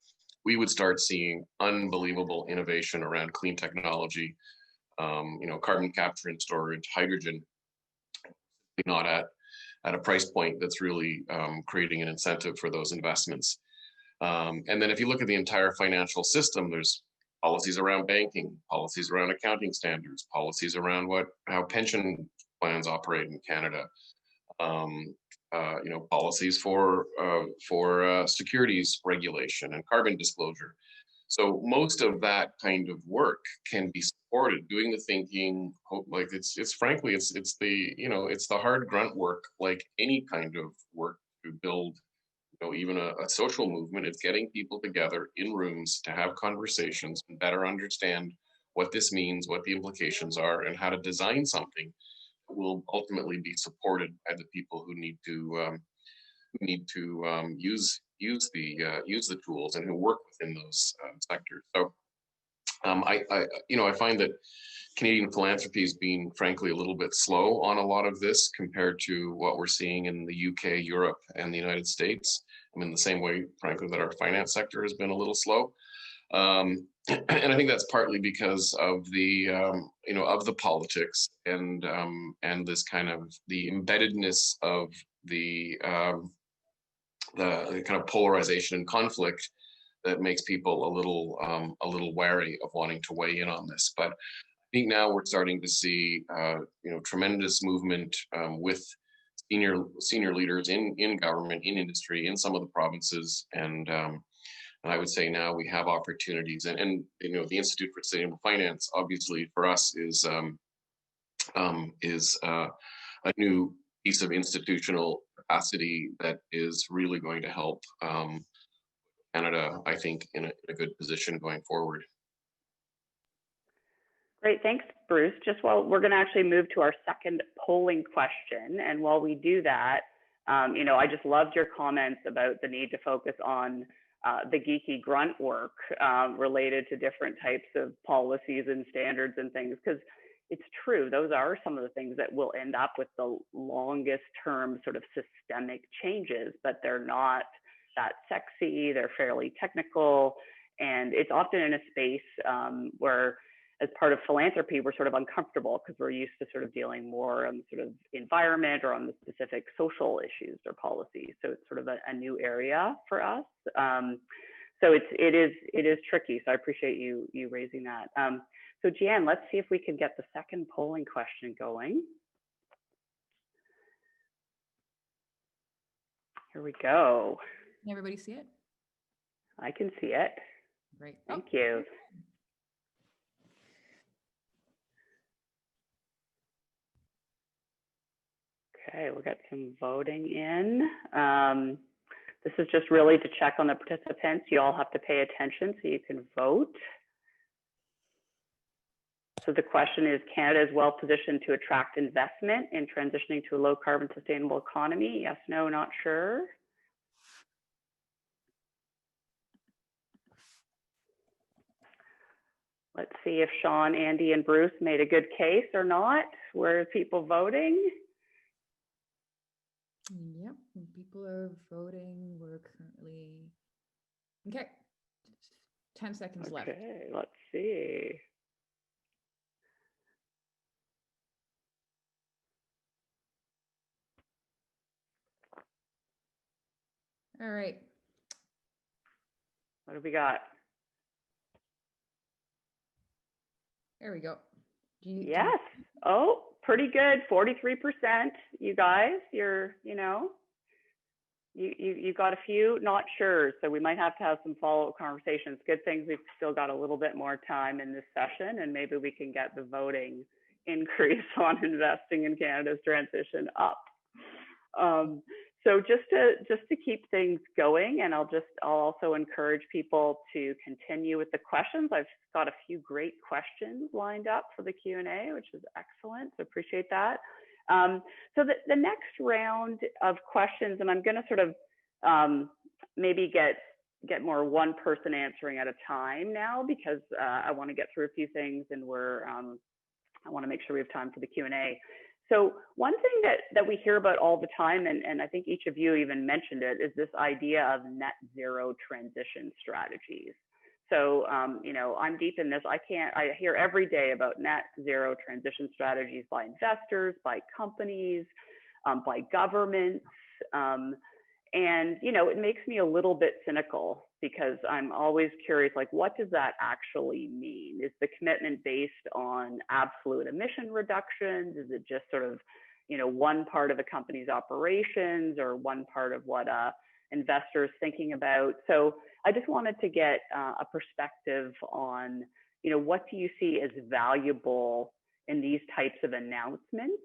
we would start seeing unbelievable innovation around clean technology, carbon capture and storage, hydrogen, not at a price point that's really creating an incentive for those investments. And then if you look at the entire financial system, there's policies around banking, policies around accounting standards, policies around how pension plans operate in Canada, policies for securities regulation and carbon disclosure. So most of that kind of work can be supported. Doing the thinking, like it's the hard grunt work, like any kind of work to build, even a social movement. It's getting people together in rooms to have conversations and better understand what this means, what the implications are, and how to design something that will ultimately be supported by the people who need to use the tools and who work within those sectors. So I find that Canadian philanthropy has been, frankly, a little bit slow on a lot of this compared to what we're seeing in the UK, Europe, and the United States. In the same way, frankly, that our finance sector has been a little slow. And I think that's partly because of the of the politics and this kind of the embeddedness of the kind of polarization and conflict that makes people a little wary of wanting to weigh in on this. But I think now we're starting to see tremendous movement with senior leaders in government, in industry, in some of the provinces, and I would say now we have opportunities, and the Institute for Sustainable Finance, obviously for us is a new piece of institutional capacity that is really going to help Canada, I think, in a good position going forward. Great, thanks, Bruce. We're going to actually move to our second polling question, and while we do that, I just loved your comments about the need to focus on the geeky grunt work related to different types of policies and standards and things, because it's true, those are some of the things that will end up with the longest term sort of systemic changes, but they're not that sexy, they're fairly technical, and it's often in a space where, as part of philanthropy, we're sort of uncomfortable because we're used to sort of dealing more on sort of environment or on the specific social issues or policies. So it's sort of a new area for us. So it is tricky. So I appreciate you raising that. So Jeanne, let's see if we can get the second polling question going. Here we go. Can everybody see it? I can see it. Great. Thank you. Okay, we'll get some voting in. This is just really to check on the participants. You all have to pay attention so you can vote. So the question is, Canada is well positioned to attract investment in transitioning to a low carbon sustainable economy? Yes, no, not sure. Let's see if Sean, Andy, and Bruce made a good case or not. Where are people voting? Yep, people are voting. We're currently, okay, 10 seconds left. Okay, let's see. All right. What do we got? There we go. Yes. Oh, pretty good. 43%. You guys, you got a few not sure. So we might have to have some follow-up conversations. Good things we've still got a little bit more time in this session, and maybe we can get the voting increase on investing in Canada's transition up. So just to keep things going, and I'll also encourage people to continue with the questions. I've got a few great questions lined up for the Q&A, which is excellent. So appreciate that. So the next round of questions, and I'm going to sort of maybe get more one person answering at a time now, because I want to get through a few things, and I want to make sure we have time for the Q&A. So one thing that we hear about all the time, and I think each of you even mentioned it, is this idea of net zero transition strategies. So, I'm deep in this. I hear every day about net zero transition strategies by investors, by companies, by governments. And, it makes me a little bit cynical, because I'm always curious, like, what does that actually mean? Is the commitment based on absolute emission reductions? Is it just sort of, one part of the company's operations, or one part of what investors thinking about? So I just wanted to get a perspective on, what do you see as valuable in these types of announcements?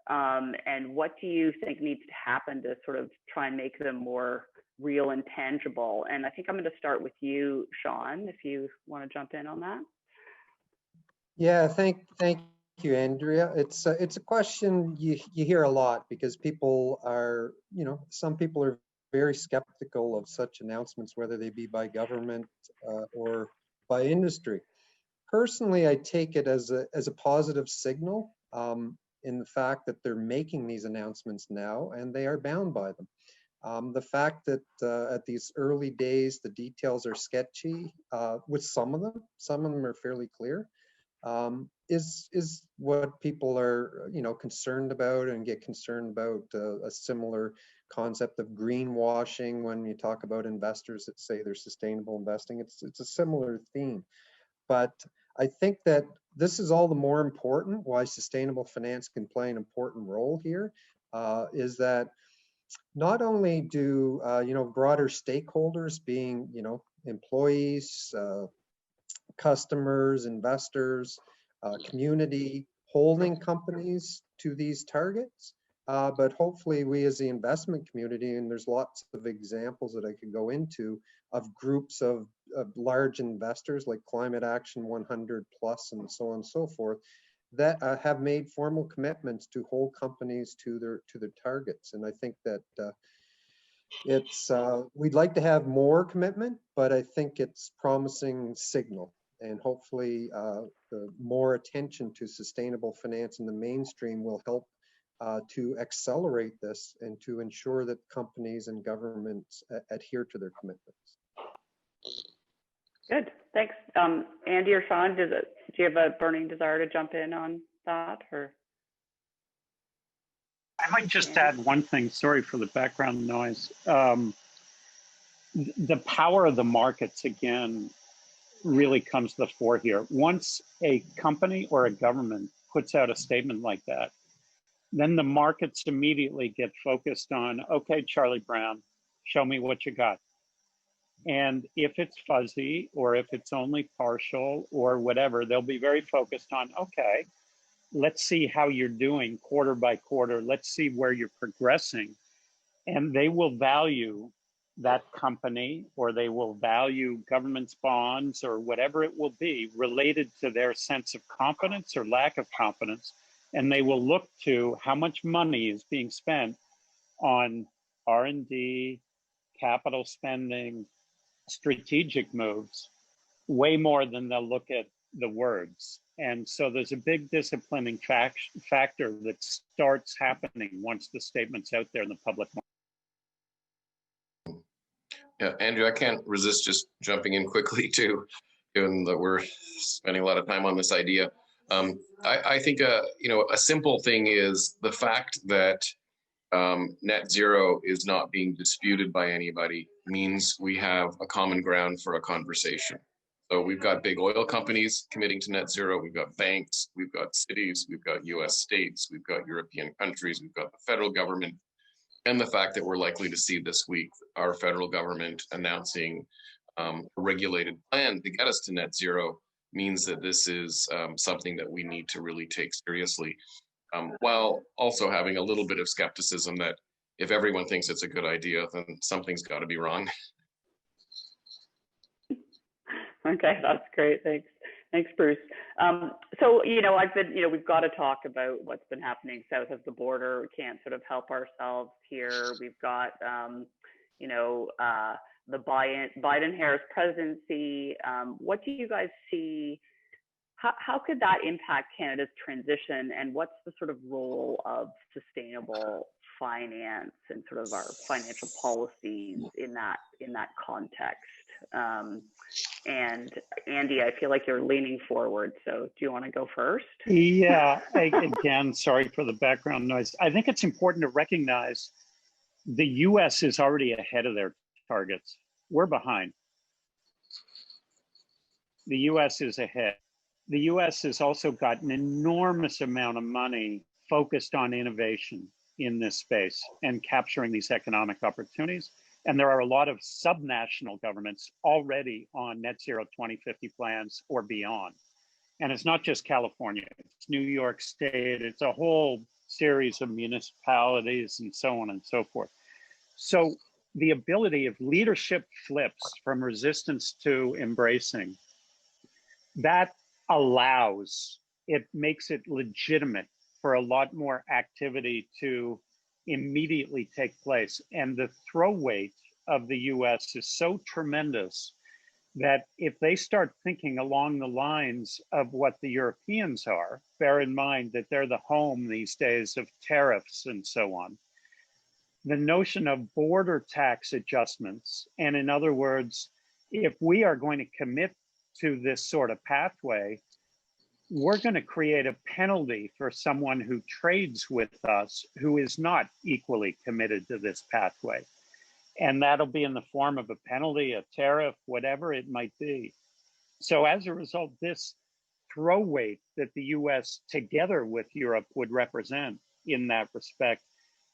And what do you think needs to happen to sort of try and make them more real and tangible? And I think I'm going to start with you, Sean, if you want to jump in on that. Yeah, thank you, Andrea. It's a question you hear a lot, because people are, some people are very skeptical of such announcements, whether they be by government or by industry. Personally, I take it as a positive signal in the fact that they're making these announcements now, and they are bound by them. The fact that at these early days, the details are sketchy with some of them are fairly clear, is what people are, concerned about, and get concerned about a similar concept of greenwashing when you talk about investors that say they're sustainable investing. It's a similar theme. But I think that this is all the more important why sustainable finance can play an important role here, is that not only do, broader stakeholders being, employees, customers, investors, community, holding companies to these targets, but hopefully we as the investment community, and there's lots of examples that I could go into of groups of large investors like Climate Action 100 Plus and so on and so forth, that have made formal commitments to hold companies to their targets. And I think that we'd like to have more commitment, but I think it's promising signal, and hopefully the more attention to sustainable finance in the mainstream will help to accelerate this and to ensure that companies and governments adhere to their commitments. Good, thanks. Andy or Sean, do you have a burning desire to jump in on that, or? I might just add one thing. Sorry for the background noise. The power of the markets, again, really comes to the fore here. Once a company or a government puts out a statement like that, then the markets immediately get focused on, okay, Charlie Brown, show me what you got. And if it's fuzzy, or if it's only partial or whatever, they'll be very focused on, okay, let's see how you're doing quarter by quarter. Let's see where you're progressing. And they will value that company, or they will value government's bonds, or whatever it will be related to their sense of confidence or lack of confidence. And they will look to how much money is being spent on R&D, capital spending, strategic moves, way more than they'll look at the words. And so there's a big disciplining factor that starts happening once the statement's out there in the public market. Yeah, Andrew, I can't resist just jumping in quickly too, given that we're spending a lot of time on this idea. I think a simple thing is the fact that net zero is not being disputed by anybody means we have a common ground for a conversation. So we've got big oil companies committing to net zero. We've got banks, we've got cities, we've got US states, we've got European countries, we've got the federal government. And the fact that we're likely to see this week our federal government announcing a regulated plan to get us to net zero means that this is something that we need to really take seriously, while also having a little bit of skepticism that if everyone thinks it's a good idea, then something's got to be wrong. Okay, that's great. Thanks. Thanks, Bruce. So, we've got to talk about what's been happening south of the border. We can't sort of help ourselves here. We've got, the Biden-Harris presidency. What do you guys see? How could that impact Canada's transition, and what's the sort of role of sustainable finance and sort of our financial policies in that context? And Andy, I feel like you're leaning forward, so do you want to go first? Yeah, again, sorry for the background noise. I think it's important to recognize the US is already ahead of their targets. We're behind. The US is ahead. The US has also got an enormous amount of money focused on innovation in this space and capturing these economic opportunities. And there are a lot of subnational governments already on net zero 2050 plans or beyond. And it's not just California, it's New York State, it's a whole series of municipalities and so on and so forth. So the ability of leadership flips from resistance to embracing, that allows, it makes it legitimate for a lot more activity to immediately take place. And the throw weight of the US is so tremendous that if they start thinking along the lines of what the Europeans are, bear in mind that they're the home these days of tariffs and so on, the notion of border tax adjustments, and in other words, if we are going to commit to this sort of pathway, we're going to create a penalty for someone who trades with us who is not equally committed to this pathway. And that'll be in the form of a penalty, a tariff, whatever it might be. So as a result, this throw weight that the US together with Europe would represent in that respect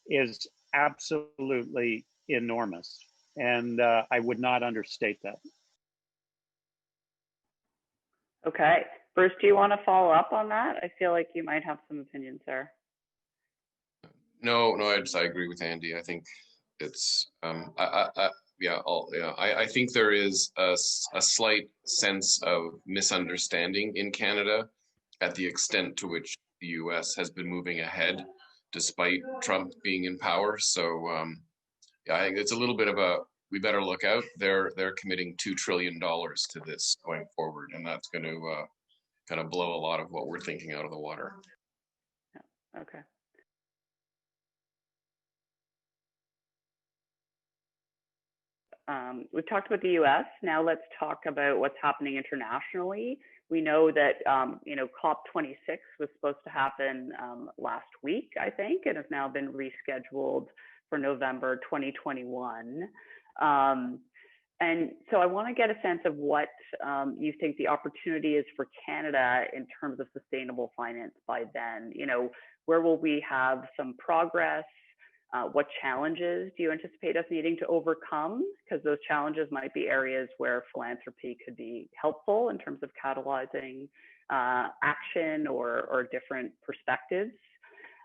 is absolutely enormous. And I would not understate that. Okay. Bruce, do you want to follow up on that? I feel like you might have some opinions there. No, I agree with Andy. I think it's, I think there is a slight sense of misunderstanding in Canada at the extent to which the US has been moving ahead despite Trump being in power. So I think it's a little bit of a, we better look out. They're committing $2 trillion to this going forward, and that's going to kind of blow a lot of what we're thinking out of the water. Yeah. Okay. We've talked about the US. Now let's talk about what's happening internationally. We know that, COP26 was supposed to happen last week, I think, and has now been rescheduled for November 2021. And so I want to get a sense of what you think the opportunity is for Canada in terms of sustainable finance by then. Where will we have some progress? What challenges do you anticipate us needing to overcome? Because those challenges might be areas where philanthropy could be helpful in terms of catalyzing action or different perspectives.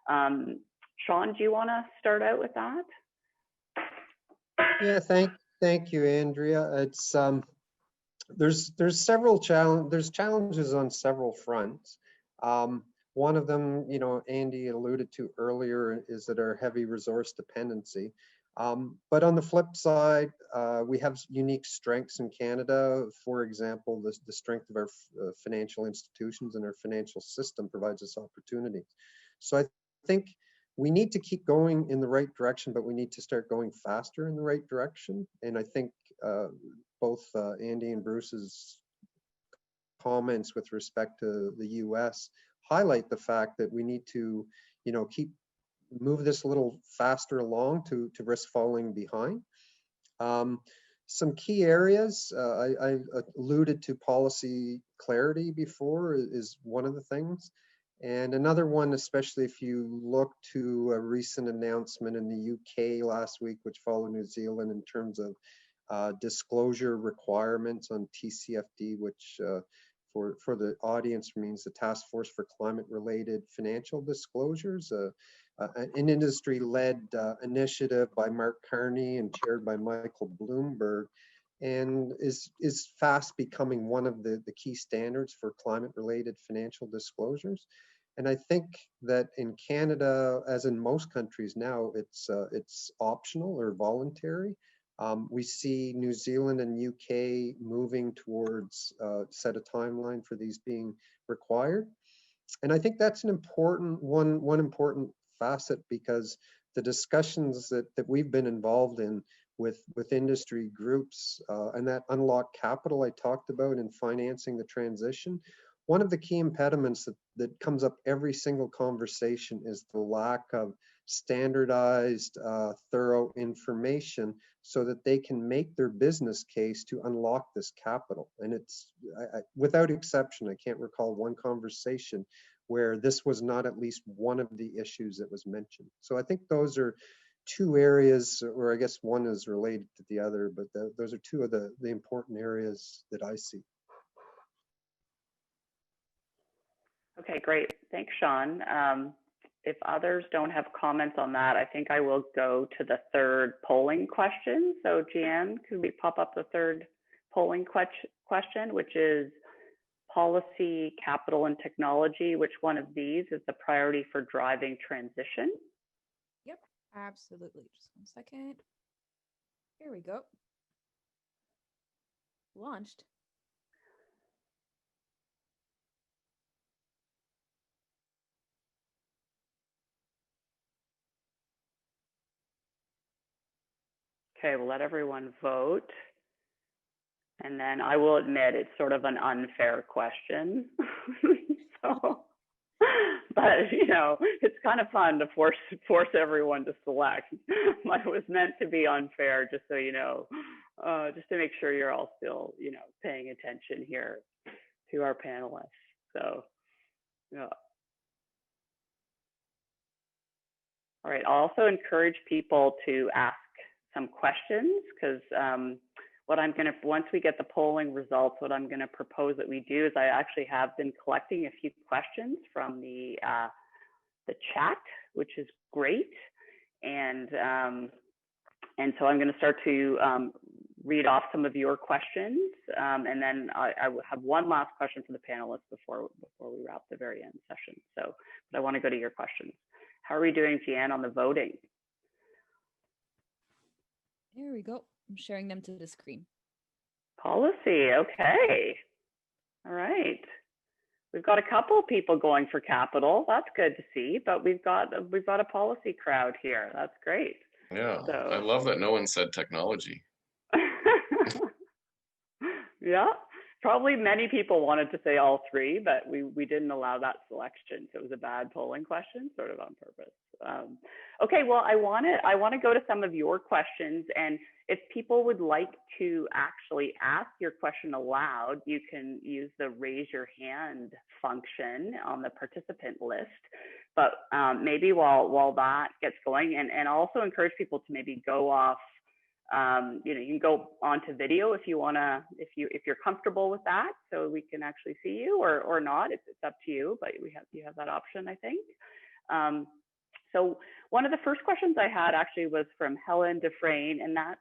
Sean, do you want to start out with that? Yeah, thank you, Andrea. It's there's challenges on several fronts. One of them, Andy alluded to earlier, is that our heavy resource dependency. But on the flip side, we have unique strengths in Canada. For example, the strength of our financial institutions and our financial system provides us opportunities. So I think we need to keep going in the right direction, but we need to start going faster in the right direction. And I think both Andy and Bruce's comments with respect to the US highlight the fact that we need to, move this a little faster along to risk falling behind. Some key areas, I alluded to policy clarity before, is one of the things. And another one, especially if you look to a recent announcement in the UK last week, which followed New Zealand in terms of disclosure requirements on TCFD, which for the audience means the Task Force for Climate-Related Financial Disclosures, an industry-led initiative by Mark Carney and chaired by Michael Bloomberg, and is fast becoming one of the key standards for climate-related financial disclosures. And I think that in Canada, as in most countries now, it's optional or voluntary. We see New Zealand and UK moving towards set a timeline for these being required. And I think that's an important one important facet, because the discussions that we've been involved in with industry groups and that unlocked capital I talked about in financing the transition, one of the key impediments that comes up every single conversation is the lack of standardized, thorough information so that they can make their business case to unlock this capital. And it's, without exception, I can't recall one conversation where this was not at least one of the issues that was mentioned. So I think those are two areas, or I guess one is related to the other, but those are two of the important areas that I see. Okay, great. Thanks, Sean. If others don't have comments on that, I think I will go to the third polling question. So Jeanne, could we pop up the third polling question, which is policy, capital, and technology? Which one of these is the priority for driving transition? Yep, absolutely. Just 1 second. Here we go. Launched. Okay, we'll let everyone vote. And then I will admit it's sort of an unfair question. So, but it's kind of fun to force everyone to select. But it was meant to be unfair, just so you know, just to make sure you're all still, paying attention here to our panelists. So, yeah. All right, I'll also encourage people to ask some questions, because once we get the polling results, what I'm gonna propose that we do is I actually have been collecting a few questions from the chat, which is great. And so I'm gonna start to read off some of your questions. And then I will have one last question for the panelists before we wrap the very end session. So, but I wanna go to your questions. How are we doing, Jeanne, on the voting? There we go. I'm sharing them to the screen. Policy, okay. All right. We've got a couple of people going for capital. That's good to see, but we've got a policy crowd here. That's great. Yeah, So, I love that no one said technology. Yeah, probably many people wanted to say all three, but we didn't allow that selection. So it was a bad polling question, sort of on purpose. Okay, well, I want to go to some of your questions, and if people would like to actually ask your question aloud, you can use the raise your hand function on the participant list. But maybe while that gets going, and also encourage people to maybe go off You know, you can go onto video if you wanna, if you're comfortable with that, so we can actually see you, or not. It's up to you, but you have that option, I think. So one of the first questions I had actually was from Helen Dufresne, and that's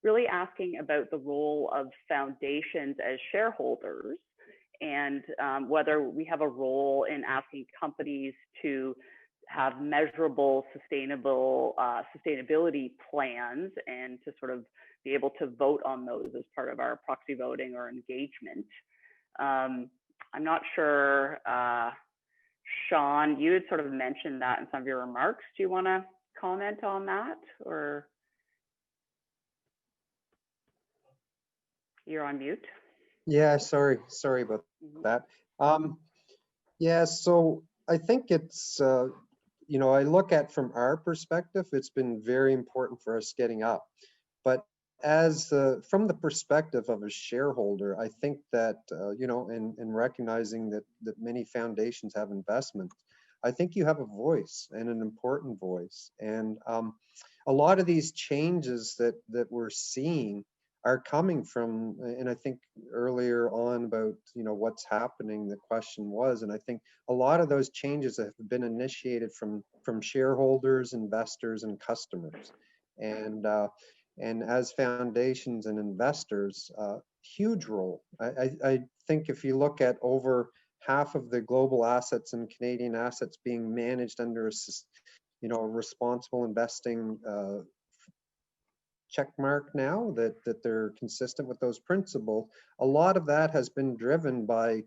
really asking about the role of foundations as shareholders, and whether we have a role in asking companies to have measurable sustainability plans, and to sort of be able to vote on those as part of our proxy voting or engagement. I'm not sure, Sean, you had sort of mentioned that in some of your remarks. Do you want to comment on that, or you're on mute? Yeah, sorry about that. Yeah, so I think it's, you know, I look at from our perspective, it's been very important for us getting up. But as from the perspective of a shareholder, I think that, you know, in recognizing that many foundations have investments, I think you have a voice, and an important voice. And a lot of these changes that we're seeing are coming from, and I think earlier on about, you know, what's happening, the question was, and I think a lot of those changes have been initiated from shareholders, investors, and customers. And as foundations and investors, huge role. I think if you look at over half of the global assets and Canadian assets being managed under a, you know, a responsible investing check mark now, that they're consistent with those principles, a lot of that has been driven by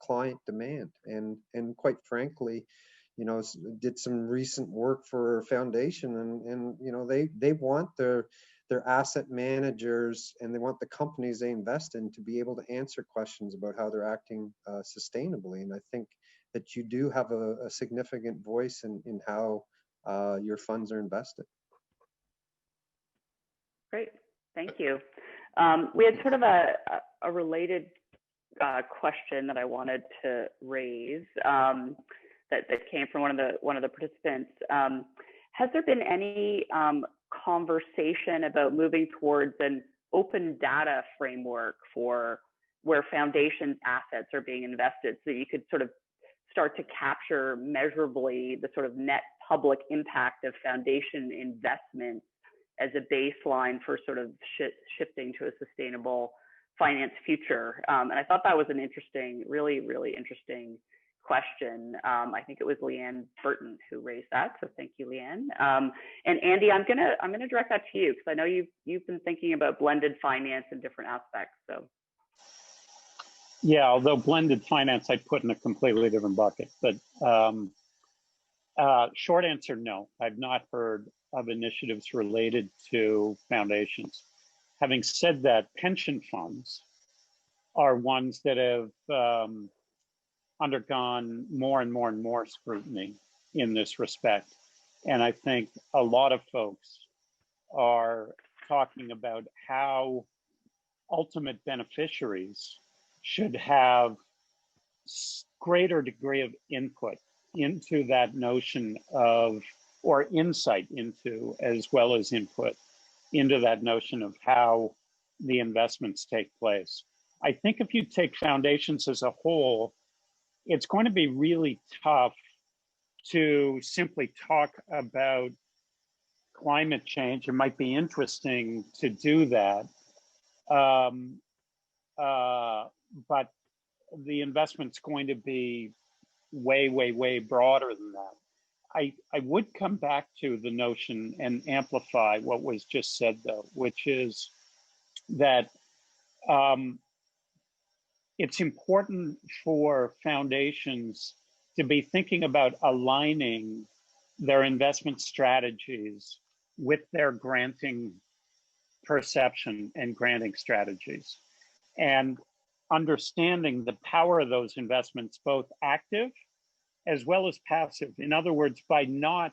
client demand, and quite frankly, you know, did some recent work for a foundation, and you know, they want their asset managers, and they want the companies they invest in to be able to answer questions about how they're acting sustainably. And I think that you do have a significant voice in how your funds are invested. Great, thank you. We had sort of a related question that I wanted to raise, that came from one of the participants. Has there been any conversation about moving towards an open data framework for where foundations assets are being invested, so you could sort of start to capture measurably the sort of net public impact of foundation investments as a baseline for sort of shifting to a sustainable finance future? And I thought that was an interesting, really interesting question. I think it was Leanne Burton who raised that, so thank you, Leanne. And Andy, I'm gonna direct that to you, because I know you've been thinking about blended finance in different aspects. So yeah, although blended finance I'd put in a completely different bucket, but short answer, no, I've not heard of initiatives related to foundations. Having said that, pension funds are ones that have undergone more and more scrutiny in this respect. And I think a lot of folks are talking about how ultimate beneficiaries should have greater degree of input into that notion of, or insight into, as well as input into that notion of how the investments take place. I think if you take foundations as a whole, it's going to be really tough to simply talk about climate change. It might be interesting to do that, but the investment's going to be way broader than that. I would come back to the notion and amplify what was just said, though, which is that it's important for foundations to be thinking about aligning their investment strategies with their granting perception and granting strategies, and understanding the power of those investments, both active as well as passive. In other words, by not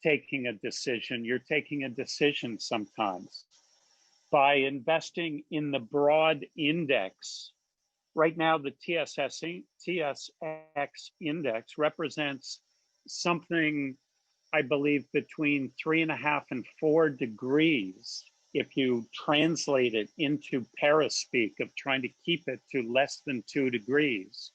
taking a decision, you're taking a decision sometimes. By investing in the broad index, right now the TSX index represents something, I believe, between 3.5 and 4 degrees if you translate it into Paris speak of trying to keep it to less than 2 degrees,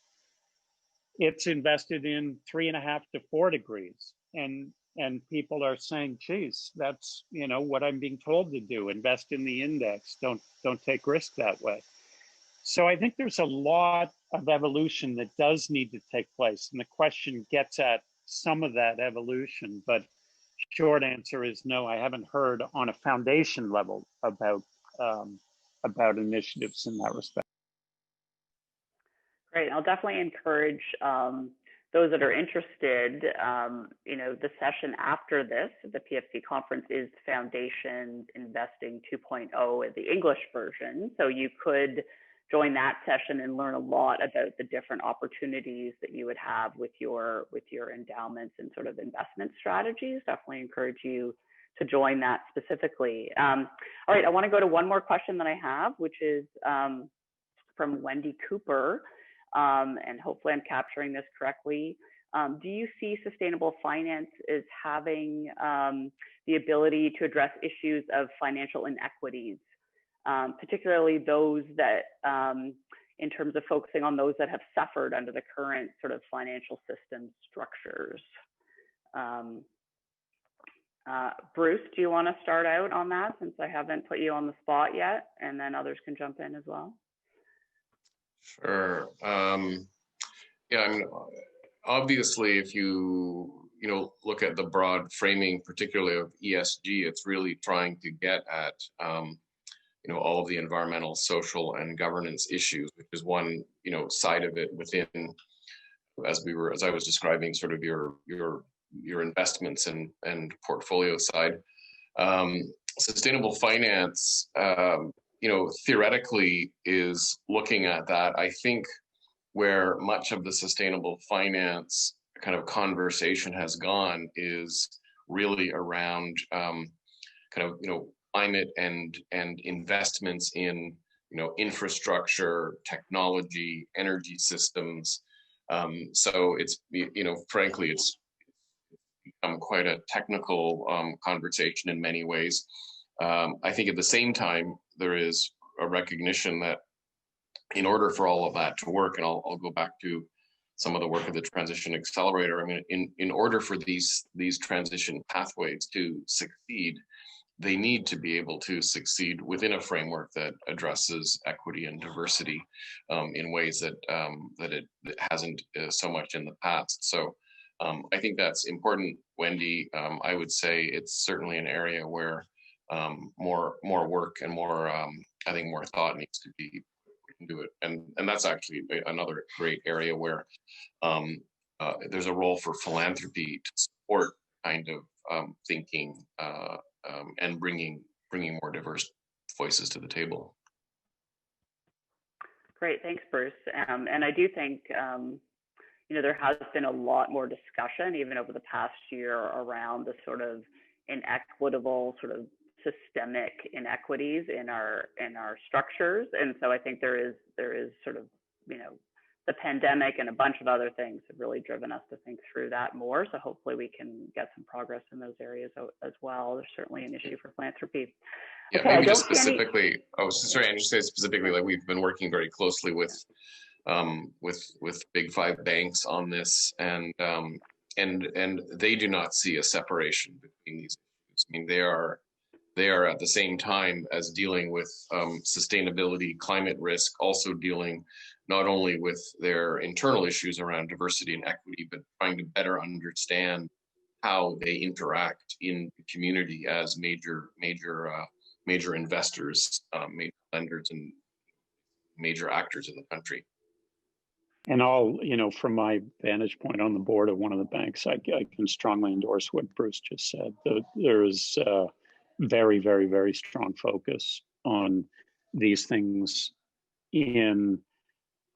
it's invested in 3.5 to 4 degrees. And people are saying, geez, that's, you know, what I'm being told to do, invest in the index, don't take risk that way. So I think there's a lot of evolution that does need to take place. And the question gets at some of that evolution, but short answer is no, I haven't heard on a foundation level about initiatives in that respect. Great, I'll definitely encourage those that are interested, you know, the session after this, the PFC conference, is Foundations Investing 2.0, the English version. So you could join that session and learn a lot about the different opportunities that you would have with your endowments and sort of investment strategies. Definitely encourage you to join that specifically. All right, I want to go to one more question that I have, which is from Wendy Cooper. And hopefully I'm capturing this correctly. Do you see sustainable finance as having the ability to address issues of financial inequities, particularly those that, in terms of focusing on those that have suffered under the current sort of financial system structures? Bruce, do you want to start out on that, since I haven't put you on the spot yet, and then others can jump in as well? Sure. Yeah, I mean, obviously, if you look at the broad framing, particularly of ESG, it's really trying to get at all of the environmental, social, and governance issues, which is one side of it within, as I was describing, sort of your investments and portfolio side. Sustainable finance, theoretically is looking at that. I think where much of the sustainable finance kind of conversation has gone is really around climate and investments in infrastructure, technology, energy systems. So it's frankly it's become quite a technical conversation in many ways. I think at the same time, there is a recognition that in order for all of that to work, and I'll go back to some of the work of the Transition Accelerator, I mean, in order for these transition pathways to succeed, they need to be able to succeed within a framework that addresses equity and diversity in ways that it hasn't so much in the past. So I think that's important, Wendy. I would say it's certainly an area where more work and more I think more thought needs to be into it, and that's actually another great area where there's a role for philanthropy to support kind of thinking and bringing more diverse voices to the table. Great, thanks, Bruce. And I do think there has been a lot more discussion even over the past year around the sort of inequitable, sort of systemic inequities in our structures. And so I think there is sort of, the pandemic and a bunch of other things have really driven us to think through that more. So hopefully we can get some progress in those areas as well. There's certainly an issue for philanthropy. Yeah, okay, maybe just specifically, specifically, like we've been working very closely with big five banks on this, and they do not see a separation between these issues. I mean, they are at the same time as dealing with sustainability, climate risk, also dealing not only with their internal issues around diversity and equity, but trying to better understand how they interact in the community as major investors, major lenders, and major actors in the country. And from my vantage point on the board of one of the banks, I can strongly endorse what Bruce just said. There is very, very, very strong focus on these things in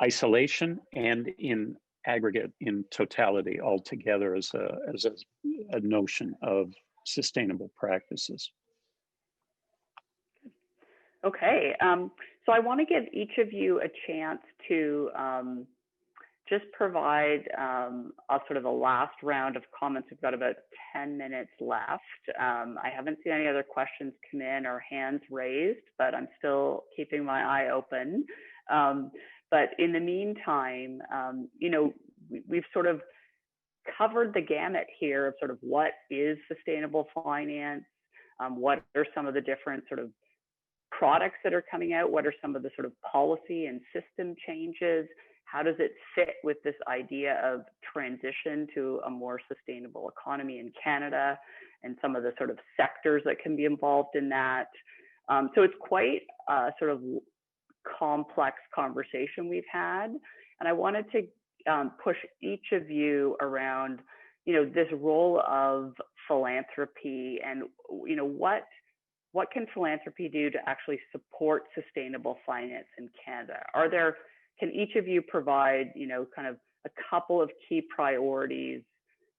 isolation and in aggregate, in totality, altogether as a notion of sustainable practices. Okay, so I want to give each of you a chance to just provide a sort of a last round of comments. We've got about 10 minutes left. I haven't seen any other questions come in or hands raised, but I'm still keeping my eye open. But in the meantime, you know, we've sort of covered the gamut here of sort of what is sustainable finance, what are some of the different sort of products that are coming out, what are some of the sort of policy and system changes, how does it fit with this idea of transition to a more sustainable economy in Canada and some of the sort of sectors that can be involved in that. So it's quite a sort of complex conversation we've had. And I wanted to push each of you around, you know, this role of philanthropy and, you know, what can philanthropy do to actually support sustainable finance in Canada? Can each of you provide, you know, kind of a couple of key priorities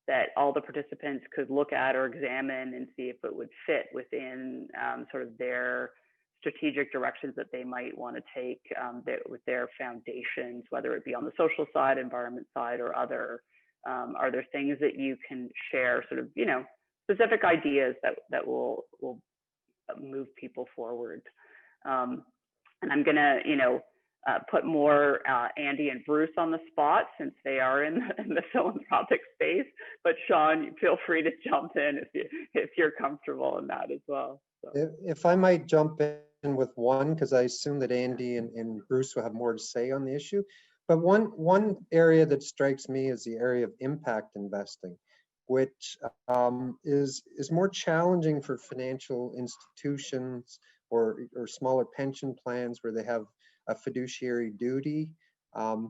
that all the participants could look at or examine and see if it would fit within sort of their strategic directions that they might want to take with their foundations, whether it be on the social side, environment side, or other? Are there things that you can share, sort of, you know, specific ideas that will move people forward? And I'm gonna, you know, put more Andy and Bruce on the spot since they are in the philanthropic space. But Sean, feel free to jump in if you're comfortable in that as well. So. If I might jump in with one, because I assume that Andy and Bruce will have more to say on the issue. But one area that strikes me is the area of impact investing, which is more challenging for financial institutions or smaller pension plans where they have a fiduciary duty.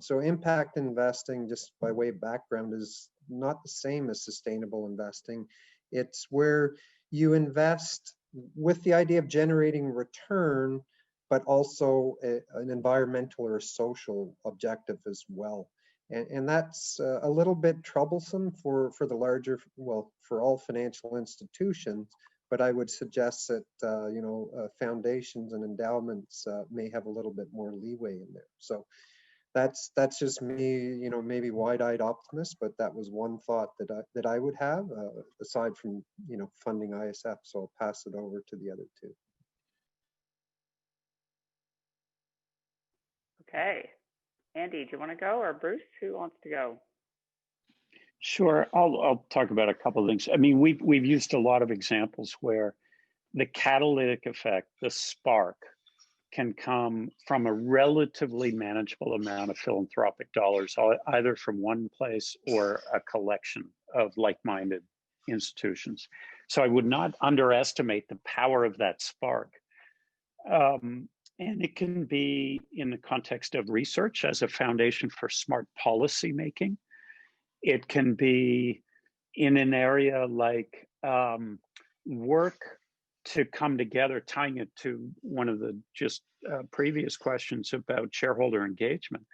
So impact investing, just by way of background, is not the same as sustainable investing. It's where you invest with the idea of generating return, but also an environmental or a social objective as well. And that's a little bit troublesome for the larger, well, for all financial institutions, but I would suggest that, you know, foundations and endowments may have a little bit more leeway in there. So that's just me, you know, maybe wide-eyed optimist, but that was one thought that I would have, aside from, you know, funding ISF. So I'll pass it over to the other two. Okay. Andy, do you want to go, or Bruce? Who wants to go? Sure, I'll talk about a couple of things. I mean, we've used a lot of examples where the catalytic effect, the spark, can come from a relatively manageable amount of philanthropic dollars, either from one place or a collection of like-minded institutions. So I would not underestimate the power of that spark. And it can be in the context of research as a foundation for smart policy making. It can be in an area like work to come together, tying it to one of the just previous questions about shareholder engagement,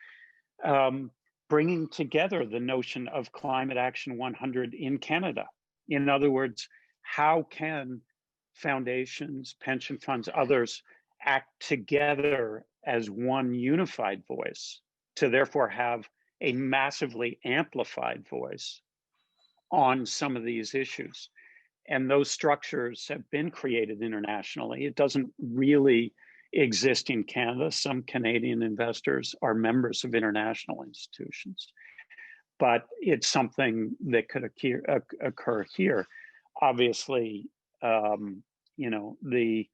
bringing together the notion of Climate Action 100 in Canada. In other words, how can foundations, pension funds, others act together as one unified voice to therefore have a massively amplified voice on some of these issues? And those structures have been created internationally. It doesn't really exist in Canada. Some Canadian investors are members of international institutions, but it's something that could occur here. Obviously, you know, the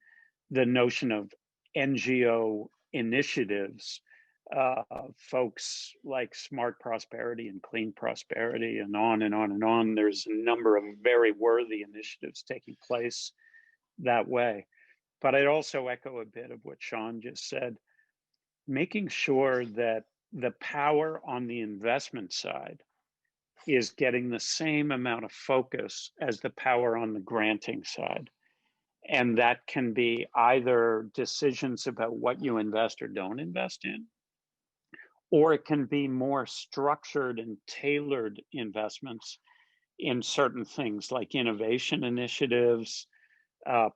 notion of NGO initiatives, folks like Smart Prosperity and Clean Prosperity, and on and on and on. There's a number of very worthy initiatives taking place that way. But I'd also echo a bit of what Sean just said, making sure that the power on the investment side is getting the same amount of focus as the power on the granting side. And that can be either decisions about what you invest or don't invest in, or it can be more structured and tailored investments in certain things like innovation initiatives,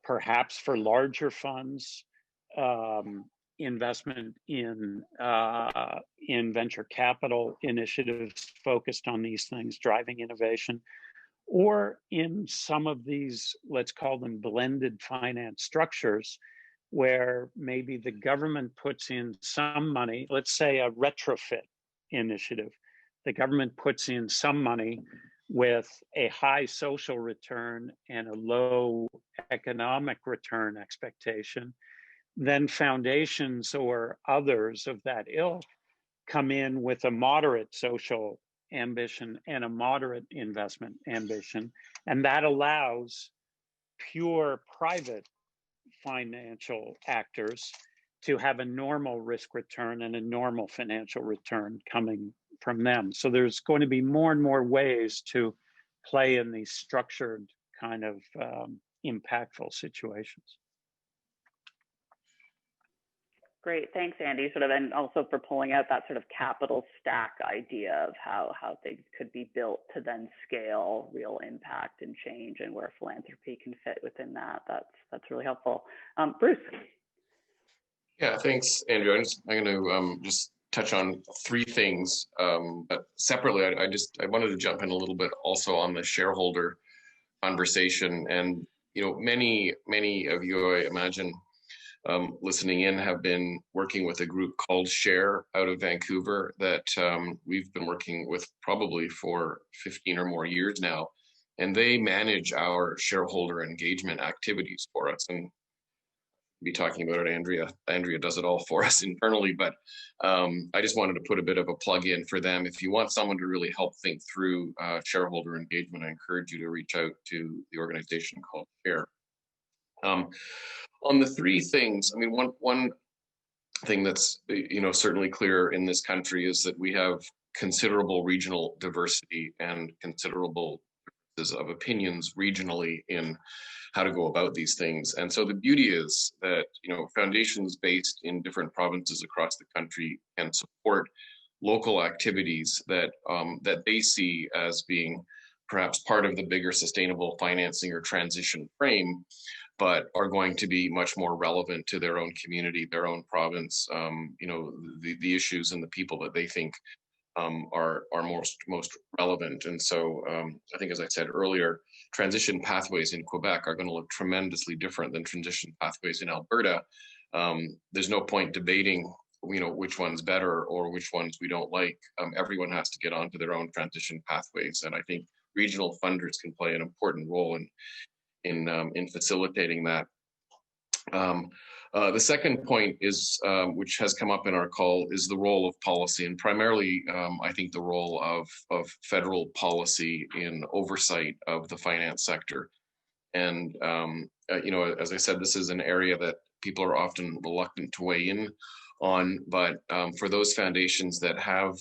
perhaps for larger funds, investment in in venture capital initiatives focused on these things, driving innovation, or in some of these, let's call them blended finance structures, where maybe the government puts in some money, let's say a retrofit initiative. The government puts in some money with a high social return and a low economic return expectation. Then foundations or others of that ilk come in with a moderate social ambition and a moderate investment ambition. And that allows pure private financial actors to have a normal risk return and a normal financial return coming from them. So there's going to be more and more ways to play in these structured kind of impactful situations. Great, thanks, Andy. Sort of, and also for pulling out that sort of capital stack idea of how things could be built to then scale real impact and change, and where philanthropy can fit within that. That's really helpful. Bruce. Yeah, thanks, Andrew. I'm going to just touch on three things, but separately. I wanted to jump in a little bit also on the shareholder conversation, and many of you, I imagine, listening in, have been working with a group called Share out of Vancouver that we've been working with probably for 15 or more years now, and they manage our shareholder engagement activities for us. And be talking about it, Andrea does it all for us internally, but I just wanted to put a bit of a plug in for them. If you want someone to really help think through shareholder engagement, I encourage you to reach out to the organization called Share. On the three things, I mean, one thing that's certainly clear in this country is that we have considerable regional diversity and considerable differences of opinions regionally in how to go about these things. And so the beauty is that foundations based in different provinces across the country can support local activities that that they see as being perhaps part of the bigger sustainable financing or transition frame, but are going to be much more relevant to their own community, their own province, the issues and the people that they think are most relevant. And so I think, as I said earlier, transition pathways in Quebec are going to look tremendously different than transition pathways in Alberta. There's no point debating which one's better or which ones we don't like. Everyone has to get onto their own transition pathways, and I think regional funders can play an important role in facilitating that. The second point is, which has come up in our call, is the role of policy, and primarily, I think the role of federal policy in oversight of the finance sector. And as I said, this is an area that people are often reluctant to weigh in on, but for those foundations that have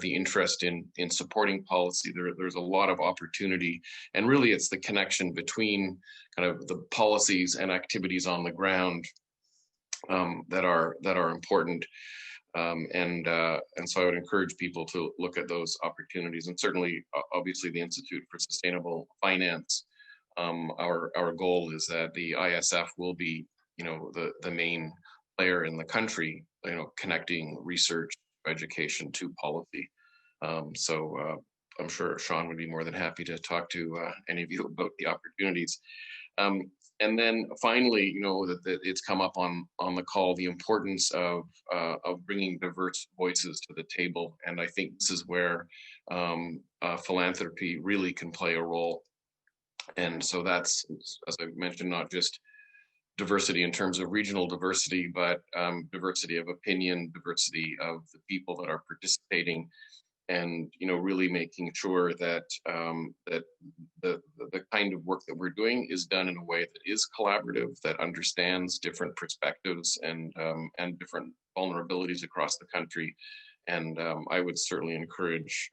the interest in supporting policy, there's a lot of opportunity. And really, it's the connection between kind of the policies and activities on the ground that are important. And so I would encourage people to look at those opportunities. And certainly, obviously, the Institute for Sustainable Finance, our goal is that the ISF will be, the main player in the country, connecting research, education to policy. So I'm sure Sean would be more than happy to talk to any of you about the opportunities. And then finally, that it's come up on the call, the importance of bringing diverse voices to the table. And I think this is where philanthropy really can play a role. And so that's, as I mentioned, not just diversity in terms of regional diversity, but diversity of opinion, diversity of the people that are participating, and really making sure that that the kind of work that we're doing is done in a way that is collaborative, that understands different perspectives and different vulnerabilities across the country. And I would certainly encourage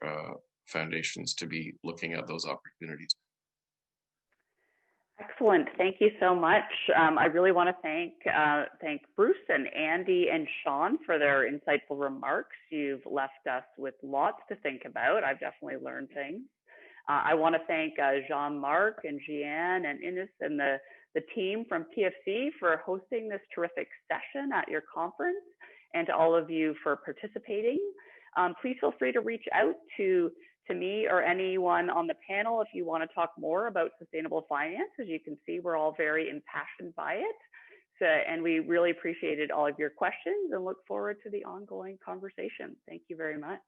foundations to be looking at those opportunities. Excellent. Thank you so much. I really want to thank Bruce and Andy and Sean for their insightful remarks. You've left us with lots to think about. I've definitely learned things. I want to thank Jean-Marc and Jeanne and Ines and the team from PFC for hosting this terrific session at your conference. and to all of you for participating. Please feel free to reach out to me or anyone on the panel if you want to talk more about sustainable finance. As you can see, we're all very impassioned by it. So, and we really appreciated all of your questions and look forward to the ongoing conversation. Thank you very much.